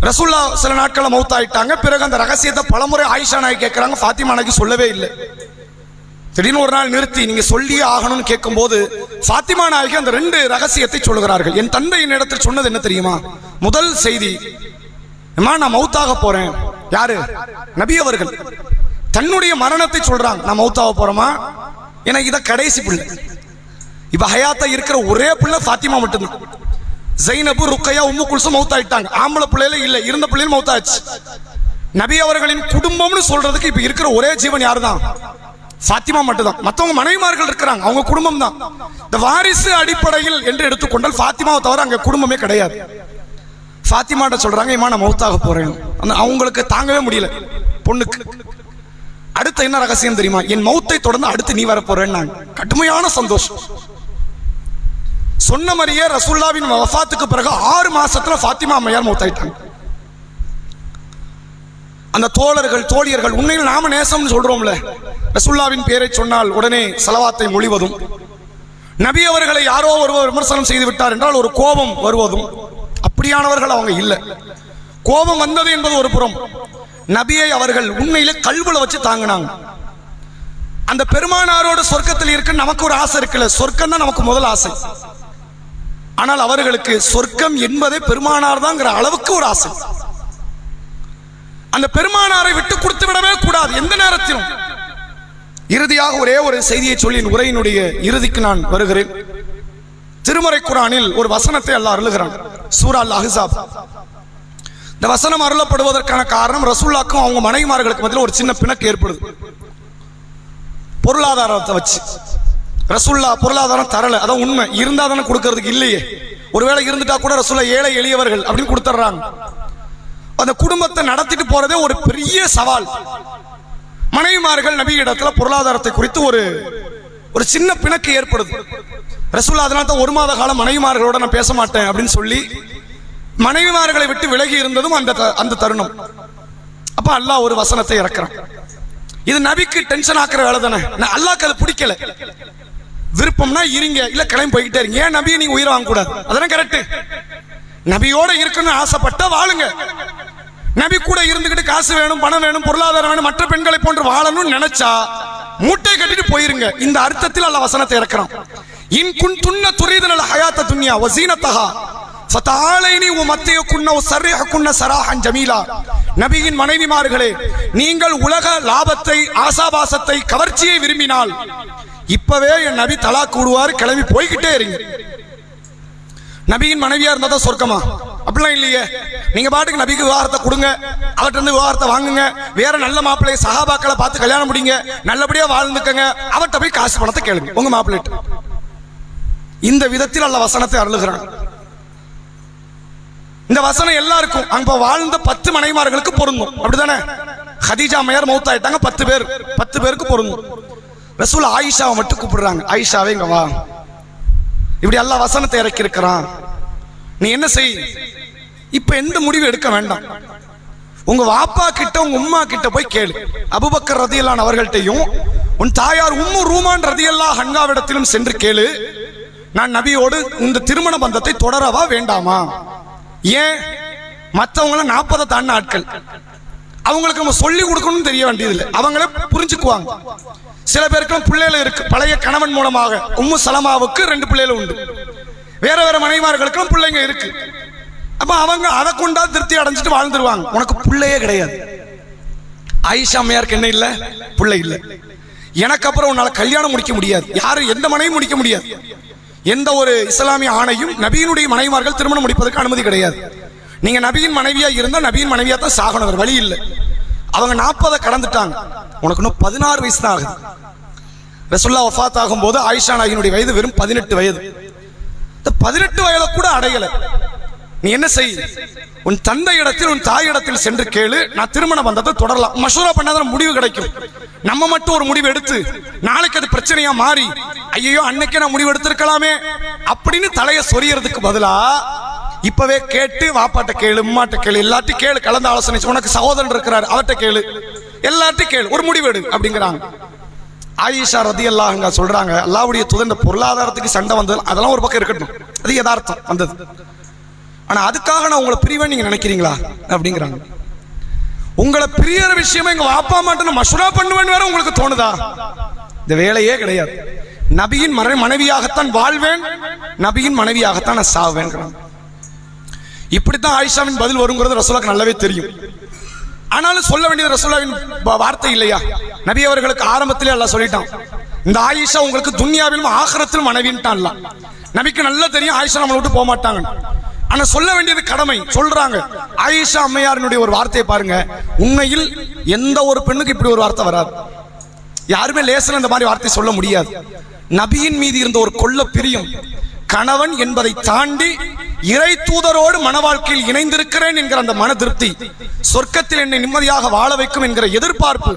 ரசூலுல்லாஹ் சில நாட்கள மௌத்தாயிட்டாங்க. பிறகு அந்த ரகசியத்தை பலமுறை ஆயிஷா நாயகி கேட்கிறாங்க, ஃபாத்திமா நாயகி சொல்லவே இல்லை. திடீர்னு ஒரு நாள் நிறுத்தி நீங்க சொல்லியே ஆகணும்னு கேட்கும் போது ஃபாத்திமா நாயகி அந்த 2 ரகசியத்தை சொல்லுகிறார்கள். என் தந்தை என்னிடத்தில் சொன்னது என்ன தெரியுமா? முதல் செய்தி, அம்மா நான் மௌத்தாக போறேன். யாரு? நபி அவர்கள் தன்னுடைய மரணத்தை சொல்றாங்க, நான் மௌத்தாக போறேமா, ஏன்னா இத கடைசி பிள்ளை. இப்ப ஹயாத்தா இருக்கிற ஒரே பிள்ளை ஃபாத்திமா மட்டும்தான். ஜைனபு, ருக்கையா, உம்மு குல்சும் மௌத்தாயிட்டாங்க. ஆம்பளை பிள்ளையில இல்ல, இருந்த பிள்ளைகள் மௌத்தாச்சு. நபி அவர்களின் குடும்பம்னு சொல்றதுக்கு இப்ப இருக்கிற ஒரே ஜீவன் யாருதான்? ஃபாத்திமா மட்டும்தான். மற்றவங்க மனைவிமார்கள் இருக்கிறாங்க, அவங்க குடும்பம் தான். இந்த வாரிசு அடிப்படையில் என்று எடுத்துக்கொண்டால் ஃபாத்திமாவை தவிர அங்க குடும்பமே கிடையாது. ஃபாத்திமாட்ட சொல்றாங்க, இம்மா நான் மௌத்தாக போறேன். அவங்களுக்கு தாங்கவே முடியல பொண்ணுக்கு. அடுத்த என்ன ரகசியம் தெரியுமா? என் மௌத்தை தொடர்ந்து அடுத்து நீ வர போறேன்னு. கடுமையான சந்தோஷம். சொன்ன மாதிரியே ரசூலுல்லாஹ்வின் வஃபாத்துக்கு பிறகு 6 மாசத்துல ஃபாத்திமா அம்மையார் மௌத்தாயிட்டாங்க. அந்த தோழர்கள், தோழியர்கள், உண்மையில் நாம நேசம்னு சொல்றோம்ல, ரசூலுல்லாஹ்வின் பேரை சொன்னால் உடனே ஸலவாத்தை மொழிவதும், நபி அவர்களை யாரோ ஒருவர் விமர்சனம் செய்து விட்டார் என்றால் ஒரு கோபம் வருவதும், அப்படியானவர்கள் அவங்க இல்ல. கோபம் வந்தது என்பது ஒரு புறம், நபியை அவர்கள் உண்மையிலே கல்புல வச்சு தாங்கினாங்க. அந்த பெருமானாரோட சொர்க்கத்தில் இருக்க நமக்கு ஒரு ஆசை இருக்குல்ல, சொர்க்கம் தான் நமக்கு முதல் ஆசை. ஆனால் அவர்களுக்கு சொர்க்கம் என்பதே பெருமானார் தான்ங்கிற அளவுக்கு ஒரு ஆசை. அந்த பெருமானாரை விட்டு கொடுத்து விடவே கூடாது எந்த நேரத்திலும். இறுதியாக ஒரே ஒரு செய்தியை சொல்லி உரையினுடைய இறுதிக்கு நான் வருகிறேன். திருமறை குர்ஆனில் ஒரு வசனத்தை அல்லாஹ் அருளுகிறான், சூரா அல் அஹ்ஸாப். இந்த வசனம் அருளப்படுவதற்கான காரணம், ரசூலுல்லாஹ்க்கும் அவங்க மனைவிமார்களுக்கு மத்தியில் ஒரு சின்ன பிணக்கு ஏற்படுது. பொருளாதாரத்தை வச்சு ரசூலுல்லாஹ் பொருளாதாரம் தரல, அதான் உண்மை. இருந்தா தானே கொடுக்கறதுக்கு இல்லையே. ஒருவேளை இருந்துட்டா கூட ரசூலுல்லாஹ் ஏழை எளியவர்கள் அப்படின்னு கொடுத்துட்றாங்க. அந்த குடும்பத்தை நடத்திட்டு போறதே ஒரு பெரிய சவால். மனைவிமார்கள் நபி இடத்துல பொருளாதாரத்தை குறித்து ஒரு சின்ன பிணக்கு ஏற்படுது. ரசூலுல்லாஹ் அதனால தான் 1 மாத காலம் மனைவிமார்களோட நான் பேச மாட்டேன் அப்படின்னு சொல்லி மனைவிமார்களை விட்டு விலகி இருந்ததும் அந்த தருணம். அப்ப அல்லாஹ் ஒரு வசனத்தை இறக்குறான். இது நபிக்கு டென்ஷன் ஆக்குற வேலை தானே. அல்லாஹ்க்கு அது பிடிக்கல. விருப்பம்னா இருங்க, இல்ல கிளம்பி போய்கிட்டே இருங்க. ஏன் நபியை நீங்க உயிரை வாங்க கூடாது? அதானே கரெக்ட். நபியோட இருக்கணும்னு ஆசைப்பட்டா வாழுங்க. நபி கூட இருந்துகிட்டு காசு வேணும், பணம் வேணும், பொருளாதாரம் வேணும், மற்ற பெண்களை போன்று வாழணும்னு நினைச்சா மூட்டை கட்டிட்டு போயிருங்க. இந்த அர்த்தத்தில் அல்லாஹ் வசனத்தை இறக்குறான். இன் குன்துன்ன துரீதுனல் ஹயாத்த துன்யா வ ஸீனத்தஹா ஃபதஆலைனி உமத்தியகுன்ன வஸர்ரிஹகுன்ன ஸராஹன் ஜமீலா. நபியின் மனைவிமார்களே, நீங்கள் உலக லாபத்தை, ஆசாபாசத்தை, கவர்ச்சியை விரும்பினால் இப்பவே என் நபி தலாக் விடுவார், கிளம்பி போய்கிட்டே இருங்க. நபியின் மனைவியா இருந்தா தான் சொர்க்கமா? அப்படிலாம் இல்லையே. நீங்க பாட்டுக்கு நபிக்கு விவாகரத்தை கொடுங்க, அவர்கிட்ட இருந்து விவாகரத்தை வாங்குங்க, வேற நல்ல மாப்பிள்ளையை சஹாபாக்களை பார்த்து கல்யாணம் முடிங்க, நல்லபடியா வாழ்ந்துக்கங்க, அவர்கிட்ட போய் காசு பணத்தை கேளுங்க உங்க மாப்பிள்ளைட்டு. இந்த விதத்தில் அல்லாஹ் வசனத்தை அருளுகிறான். இந்த வசனம் எல்லாருக்கும் அங்க வாழ்ந்த 10 மனைவிமார்களுக்கு பொருந்தும். அப்படிதானே? ஹதீஜா அம்மையார் மௌத் ஆயிட்டாங்க, 10 பேருக்கு பொருந்தும். ரசூல் ஆயிஷாவை மட்டும் கூப்பிடுறாங்க, ஆயிஷாவே இங்க வா, இப்படி அல்லாஹ் வசனத்தை இறக்கி இருக்கிறான், நீ என்ன செய், இப்ப எந்த முடிவு எடுக்க வேண்டாம், உங்க வாப்பா கிட்ட உங்க உம்மா கிட்ட போய் கேளு. அபூபக்கர் ரதியல்லாஹு அவர்கள்ட்டையும் உன் தாயார் உம்மு ரூமான் ரதியல்லாஹு அன்ஹாவிடத்திலும் சென்று கேளு, நான் நபியோடு இந்த திருமண பந்தத்தை தொடரவா வேண்டாமா? ஏன்? மற்றவங்கள 40 தாண்டின ஆட்கள், அவங்களுக்கு நம்ம சொல்லி கொடுக்கணும்னு தெரிய வேண்டியதில்லை, அவங்களே புரிஞ்சுக்குவாங்க. சில பேருக்கு பிள்ளைகள் இருக்கு, பழைய கணவன் மூலமாக. உம்மு சலமாவுக்கு 2 பிள்ளைகள் உண்டு, வேற வேற மனைவிமார்களுக்கும் பிள்ளைங்க இருக்கு. அப்ப அவங்க அதை கொண்டா திருப்தி அடைஞ்சிட்டு வாழ்ந்துருவாங்க. உனக்கு பிள்ளையே கிடையாது. ஆயிஷா அம்மையாருக்கு என்ன இல்ல? பிள்ளை இல்ல. எனக்கு அப்புறம் உன்னால கல்யாணம் முடிக்க முடியாது, யாரு எந்த மனைவியும் முடிக்க முடியாது. எந்த ஒரு இஸ்லாமிய ஆணையும் நபியினுடைய மனைவிமார்கள் திருமணம் முடிப்பதற்கு அனுமதி கிடையாது. நீங்க நபியின் மனைவியா இருந்தா நபியின் மனைவியா தான் சாகணும், வழி இல்லை. அவங்க 40 கடந்துட்டாங்க, உனக்கு இன்னும் 16 வயசு தான் ஆகுது. ரசூலுல்லாஹ் வஃபாத் ஆகும் போது ஆயிஷா நாயினுடைய வயது வெறும் 18 வயது. இந்த 18 வயதை கூட அடையல. நீ என்ன செய், உன் தந்தை இடத்தில் உன் தாய் இடத்தில் சென்று கேளு, நான் திருமண பந்தத்தை தொடரலாம். மஷூரா பண்ணாதான் முடிவு கிடைக்கும். நம்ம மட்டும் ஒரு முடிவு எடுத்து நாளைக்கு அது பிரச்சனையா மாறி ஐயோ அன்னைக்கே நான் முடிவு எடுத்திருக்கலாமே அப்படின்னு தலையை சொரியறதுக்கு பதிலா இப்பவே கேட்டு வாப்பாட்ட கேளு, உம்மாட்ட கேளு, எல்லாத்தையும் கேளு, கலந்து ஆலோசனை. உனக்கு சகோதரன் இருக்கிறார், அவர்கிட்ட கேளு, எல்லாத்தையும் கேளு, ஒரு முடிவு எடு அப்படிங்கிறாங்க. ஆயிஷா ரதியல்லாஹு அன்ஹா சொல்றாங்க, அல்லாஹ்வுடைய தூதர் இந்த பொருளாதாரத்துக்கு சண்டை வந்தது அதெல்லாம் ஒரு பக்கம் இருக்கட்டும், அது யதார்த்தம் வந்தது. ஆனா அதுக்காக நான் உங்களை பிரிவேன் நீங்க நினைக்கிறீங்களா அப்படிங்கிறாங்க. உங்களை பிரியற விஷயமா எங்க வாப்பா மாட்டேன்னு மஷூரா பண்ணுவேன்னு வேற உங்களுக்கு தோணுதா? இந்த வேலையே கிடையாது. நபியின் மனைவியாகத்தான் வாழ்வேன், நபியின் மனைவியாகத்தான் நான் சாவேன். இப்படித்தான் ஆயிஷாவின் பதில் வருங்கிறது ரசூலுக்கு நல்லாவே தெரியும். ஆனாலும் சொல்ல வேண்டியது ரசூலுவின் வார்த்தை இல்லையா? நபி அவர்களுக்கு ஆரம்பத்திலே அல்லாஹ் சொல்லிட்டான், இந்த ஆயிஷா உங்களுக்கு துன்யாவிலும் ஆகிரத்திலும் மனைவின்ட்டான் அல்லாஹ். நபிக்கு நல்லா தெரியும் ஆயிஷா நம்மளை விட்டு போக மாட்டாங்க. ஆனா சொல்ல வேண்டியது கடமை. சொல்றாங்க, ஆயிஷா அம்மையாரினுடைய ஒரு வார்த்தையை பாருங்க. உண்மையில் எந்த ஒரு பெண்ணுக்கு இப்படி ஒரு வார்த்தை வராது, யாருமே லேசல இந்த மாதிரி வார்த்தை சொல்ல முடியாது. நபியின் மீது இருந்த ஒரு கொள்ள பிரியம், கணவன் என்பதை தாண்டி இறை தூதரோடு மன வாழ்க்கையில் இணைந்திருக்கிறேன் என்கிற அந்த மன திருப்தி, சொர்க்கத்தில் என்னை நிம்மதியாக வாழ வைக்கும் என்கிற எதிர்பார்ப்பு,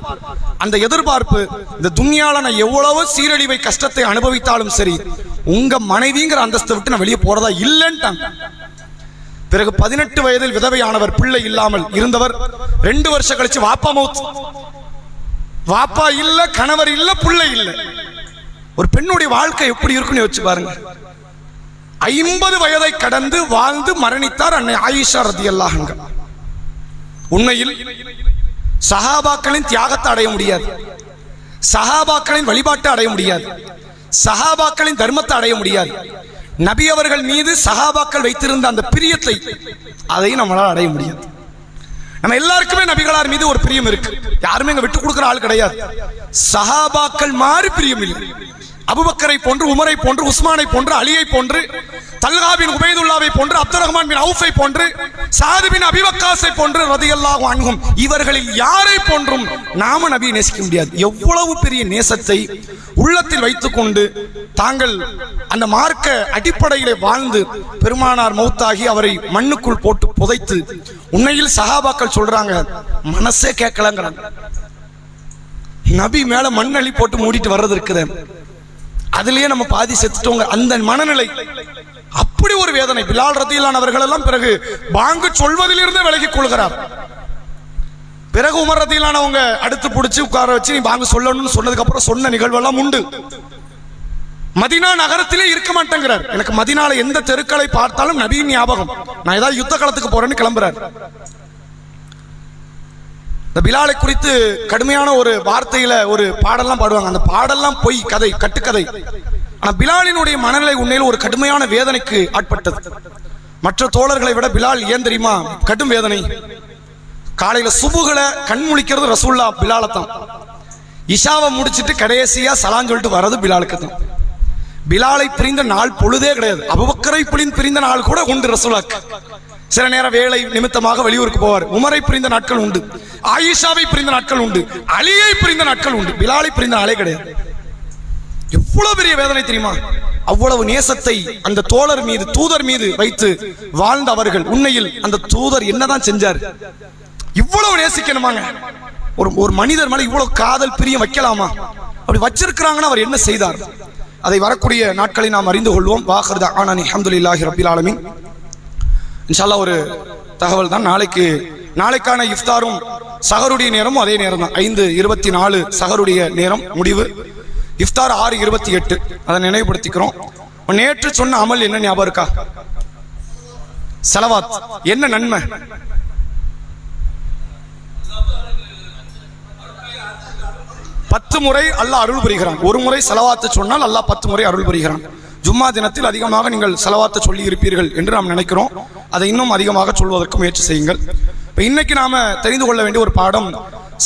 அந்த எதிர்பார்ப்பு இந்த துன்யால நான் எவ்வளவு சீரழிவை கஷ்டத்தை அனுபவித்தாலும் சரி உங்க மனைவிங்கிற அந்தஸ்தை விட்டு நான் வெளியே போறதா இல்லைன்ட்டாங்க. பிறகு 18 வயதில் விதவையானவர், பிள்ளை இல்லாமல் இருந்தவர். 2 வருஷம் கழிச்சு வாப்பா மௌத். வாப்பா இல்ல, கணவர் இல்ல, பிள்ளை இல்ல. ஒரு பெண்ணுடைய வாழ்க்கை எப்படி இருக்குன்னு யோசிச்சு பாருங்க. 50 வயதை கடந்து வாழ்ந்து மரணித்தார் அன்னை ஆயிஷா ரதியல்லாஹு அன்ஹா. உண்மையில் சஹாபாக்களின் தியாகத்தை அடைய முடியாது, சஹாபாக்களின் வழிபாட்டை அடைய முடியாது, சஹாபாக்களின் தர்மத்தை அடைய முடியாது. நபி அவர்கள் மீது சஹாபாக்கள் வைத்திருந்த அந்த பிரியத்தை அதையும் நம்மளால் அடைய முடியாது. நம்ம எல்லாருக்குமே நபிகளார் மீது ஒரு பிரியம் இருக்கு, யாருமே இங்க விட்டு கொடுக்கிற ஆள் கிடையாது. சஹாபாக்கள் மாறி பிரியம் இல்லை. அபூபக்கரை போன்று, உமரை போன்று, உஸ்மானை போன்று, அலியை போன்று, தல்ஹா பின் உபைதுல்லாவை போன்று, அப்துர் ரஹ்மான் பின் அவுஃபை போன்று, சாத் பின் அபி வக்காஸை போன்று ரலியல்லாஹு அன்ஹும், இவர்களில் யாரை போன்றும் நாம நபியை நேசிக்க முடியாது. எவ்வளவு பெரிய நேசத்தை உள்ளத்தில் வைத்துக் கொண்டு தாங்கள் அந்த மார்க்க அடிப்படையிலே வாழ்ந்து பெருமானார் மௌத்தாகி அவரை மண்ணுக்குள் போட்டு புதைத்து, உண்மையில் சஹாபாக்கள் சொல்றாங்க மனசே கேட்கலங்கிறாங்க. நபி மேல மண்ணள்ளி போட்டு மூடிட்டு வர்றது இருக்குது, அதுலயே நம்ம பாதி செத்துட்டோங்க. அந்த மனநிலை, அப்படி ஒரு வேதனை. பிலால் ரதியல்லாஹு அவர்கள் எல்லாம் பிறகு பாங்கு சொல்வதிலிருந்து விலகிக் கொள்கிறார். பிறகு உமர் ரதியல்லாஹு அவங்க அடுத்து பிடிச்சி உட்கார வச்சு நீ பாங்கு சொல்லணும்னு சொன்னதுக்கு அப்புறம் சொன்ன நிகழ்வெல்லாம் உண்டு. மதீனா நகரத்திலே இருக்க மாட்டேங்கிறார். எனக்கு மதீனால எந்த தெருக்களை பார்த்தாலும் நபியின் ஞாபகம், நான் ஏதாவது யுத்த காலத்துக்கு போறேன்னு கிளம்புறார். இந்த பிலாலை குறித்து கடுமையான ஒரு வார்த்தையில ஒரு பாடல்லாம் பாடுவாங்க. அந்த பாடல்லாம் பொய் கதை, கட்டுக்கதை. ஆனா பிலாலினுடைய மனநிலை உண்மையில் ஒரு கடுமையான வேதனைக்கு ஆட்பட்டது. மற்ற தோழர்களை விட பிலால் ஏன் தெரியுமா கடும் வேதனை? காலையில சுபுகளை கண் முழிக்கிறது ரசூல்லா பிலாலத்தான். இஷாவை முடிச்சிட்டு கடைசியா சலான் சொல்லிட்டு வர்றது பிலாலுக்கு தான். பிலாலை பிரிந்த நாள் பொழுதே கிடையாது. அபூபக்கரை பிரிந்த நாள் கூட உண்டு ரசூலுக்கு. சில நேரம் வேலை நிமித்தமாக வெளியூருக்கு போவார். உமரை பிரிந்த நாட்கள் உண்டு, ஆயிஷாவை பிரிந்த நாட்கள் உண்டு, அலியை பிரிந்த நாட்கள் உண்டு. பிலாலை பிரிந்த நாளே கிடையாது. எவ்வளவு பெரிய வேதனை தெரியுமா? அவ்வளவு நேசத்தை அந்த தோழர் மீது, தூதர் மீது வைத்து வாழ்ந்த அவர்கள் உண்மையில் அந்த தூதர் என்னதான் செஞ்சார்? இவ்வளவு நேசிக்கணுமாங்க? ஒரு மனிதர் மேல இவ்வளவு காதல் பிரியம் வைக்கலாமா? அப்படி வச்சிருக்கிறாங்கன்னா அவர் என்ன செய்தார்? அதை வரக்கூடிய நாட்களை நாம் அறிந்து கொள்வோம். வாஹிர் தஅவானா அல்ஹம்துலில்லாஹி ரப்பில் ஆலமீன். இன்ஷா அல்லாஹ் ஒரு தகவல் தான். நாளைக்கான இஃப்தாரும் சஹருடைய நேரமும் அதே நேரம் தான். 5:24 சஹருடைய நேரம் முடிவு. இஃப்தார் 6:28. அதை நினைவுபடுத்திக்கிறோம். நேற்று சொன்ன அமல் என்ன ஞாபகம் இருக்கா? ஸலவாத். என்ன நன்மை? பத்து முறை அல்லாஹ் அருள் புரிகிறான். ஒரு முறை ஸலவாத்து சொன்னால் அல்லாஹ் 10 முறை அருள் புரிகிறான். ஜும்மா தினத்தில் அதிகமாக நீங்கள் ஸலவாத்து சொல்லி இருப்பீர்கள் என்று நாம் நினைக்கிறோம். அதை இன்னும் அதிகமாக சொல்வதற்கு முயற்சி செய்யுங்கள். இப்போ இன்னைக்கு நாம தெரிந்து கொள்ள வேண்டிய ஒரு பாடம்,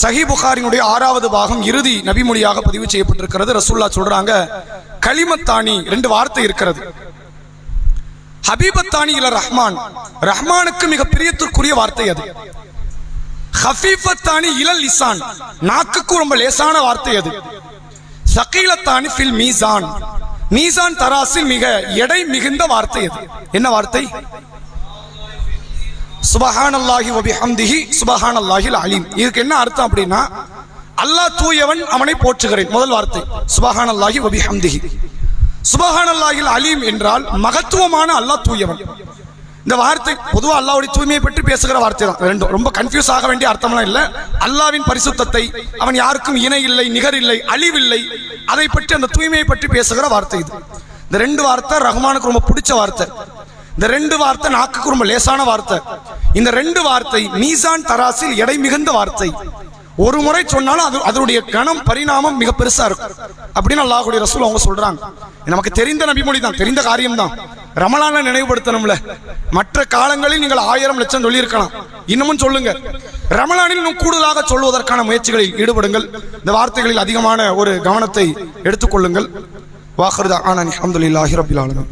சஹீஹ் புகாரினுடைய 6வது பாகம் இறுதி நபிமொழியாக பதிவு செய்யப்பட்டிருக்கிறது. ரசூலுல்லாஹ் சொல்றாங்க, கலிமத்தானி 2 வார்த்தை இருக்கிறது. ஹபீபத்தானி இல ரஹ்மான், ரஹ்மானுக்கு மிக பிரியத்திற்குரிய வார்த்தை அது. ஹஃபீஃபத்தானி இலல் லிசான், நாக்குக்கு ரொம்ப லேசான வார்த்தை அது. ஸகீலத்தானி ஃபில் மீசான், மீசான் தராசில் மிக எடை மிகுந்த வார்த்தை அது. என்ன வார்த்தை? சுபஹானல்லாஹி வ பிஹம்திஹி சுபஹானல்லாஹில் அலீம். இதுக்கு என்ன அர்த்தம் அப்படின்னா, அல்லாஹ் தூயவன், அவனை போற்றுகிறேன். முதல் வார்த்தை சுபஹானல்லாஹி வ பிஹம்திஹி. சுபஹானல்லாஹில் அலீம் என்றால் மகத்துவமான அல்லாஹ் தூயவன். இந்த வார்த்தை பொதுவா அல்லாஹ்வுடைய தூய்மையை பற்றி பேசுகிற வார்த்தை தான். ரெண்டும் ரொம்ப கன்ஃபியூஸ் ஆக வேண்டிய அர்த்தம்லாம் இல்லை. அல்லாஹ்வின் பரிசுத்தத்தை, அவன் யாருக்கும் இணை இல்லை, நிகர் இல்லை, அழிவில்லை, அதை பற்றி, அந்த தூய்மையை பற்றி பேசுகிற வார்த்தை இது. இந்த 2 வார்த்தை ரஹ்மானுக்கு ரொம்ப பிடிச்ச வார்த்தை. இந்த 2 வார்த்தை நாக்குக்கு ரொம்ப லேசான வார்த்தை. இந்த 2 வார்த்தை மீசான் தராசில் எடை மிகுந்த வார்த்தை. ஒரு முறை சொன்னாலும் அதனுடைய கணம், பரிணாமம் மிக பெருசா இருக்கும் அப்படின்னு அல்லாஹ்வுடைய ரசூல் அவங்க சொல்றாங்க. நமக்கு தெரிந்த நபிமொழி தான், தெரிந்த காரியம் தான். ரமலான நினைவுபடுத்தணும்ல. மற்ற காலங்களில் நீங்கள் 1000 லட்சம் சொல்லி இருக்கலாம், இன்னமும் சொல்லுங்க. ரமலானில் இன்னும் கூடுதலாக சொல்வதற்கான முயற்சிகளில் ஈடுபடுங்கள். இந்த வார்த்தைகளில் அதிகமான ஒரு கவனத்தை எடுத்துக்கொள்ளுங்கள். வாஹிர் தஅவானா அல்ஹம்துலில்லாஹி ரப்பில் ஆலமீன்.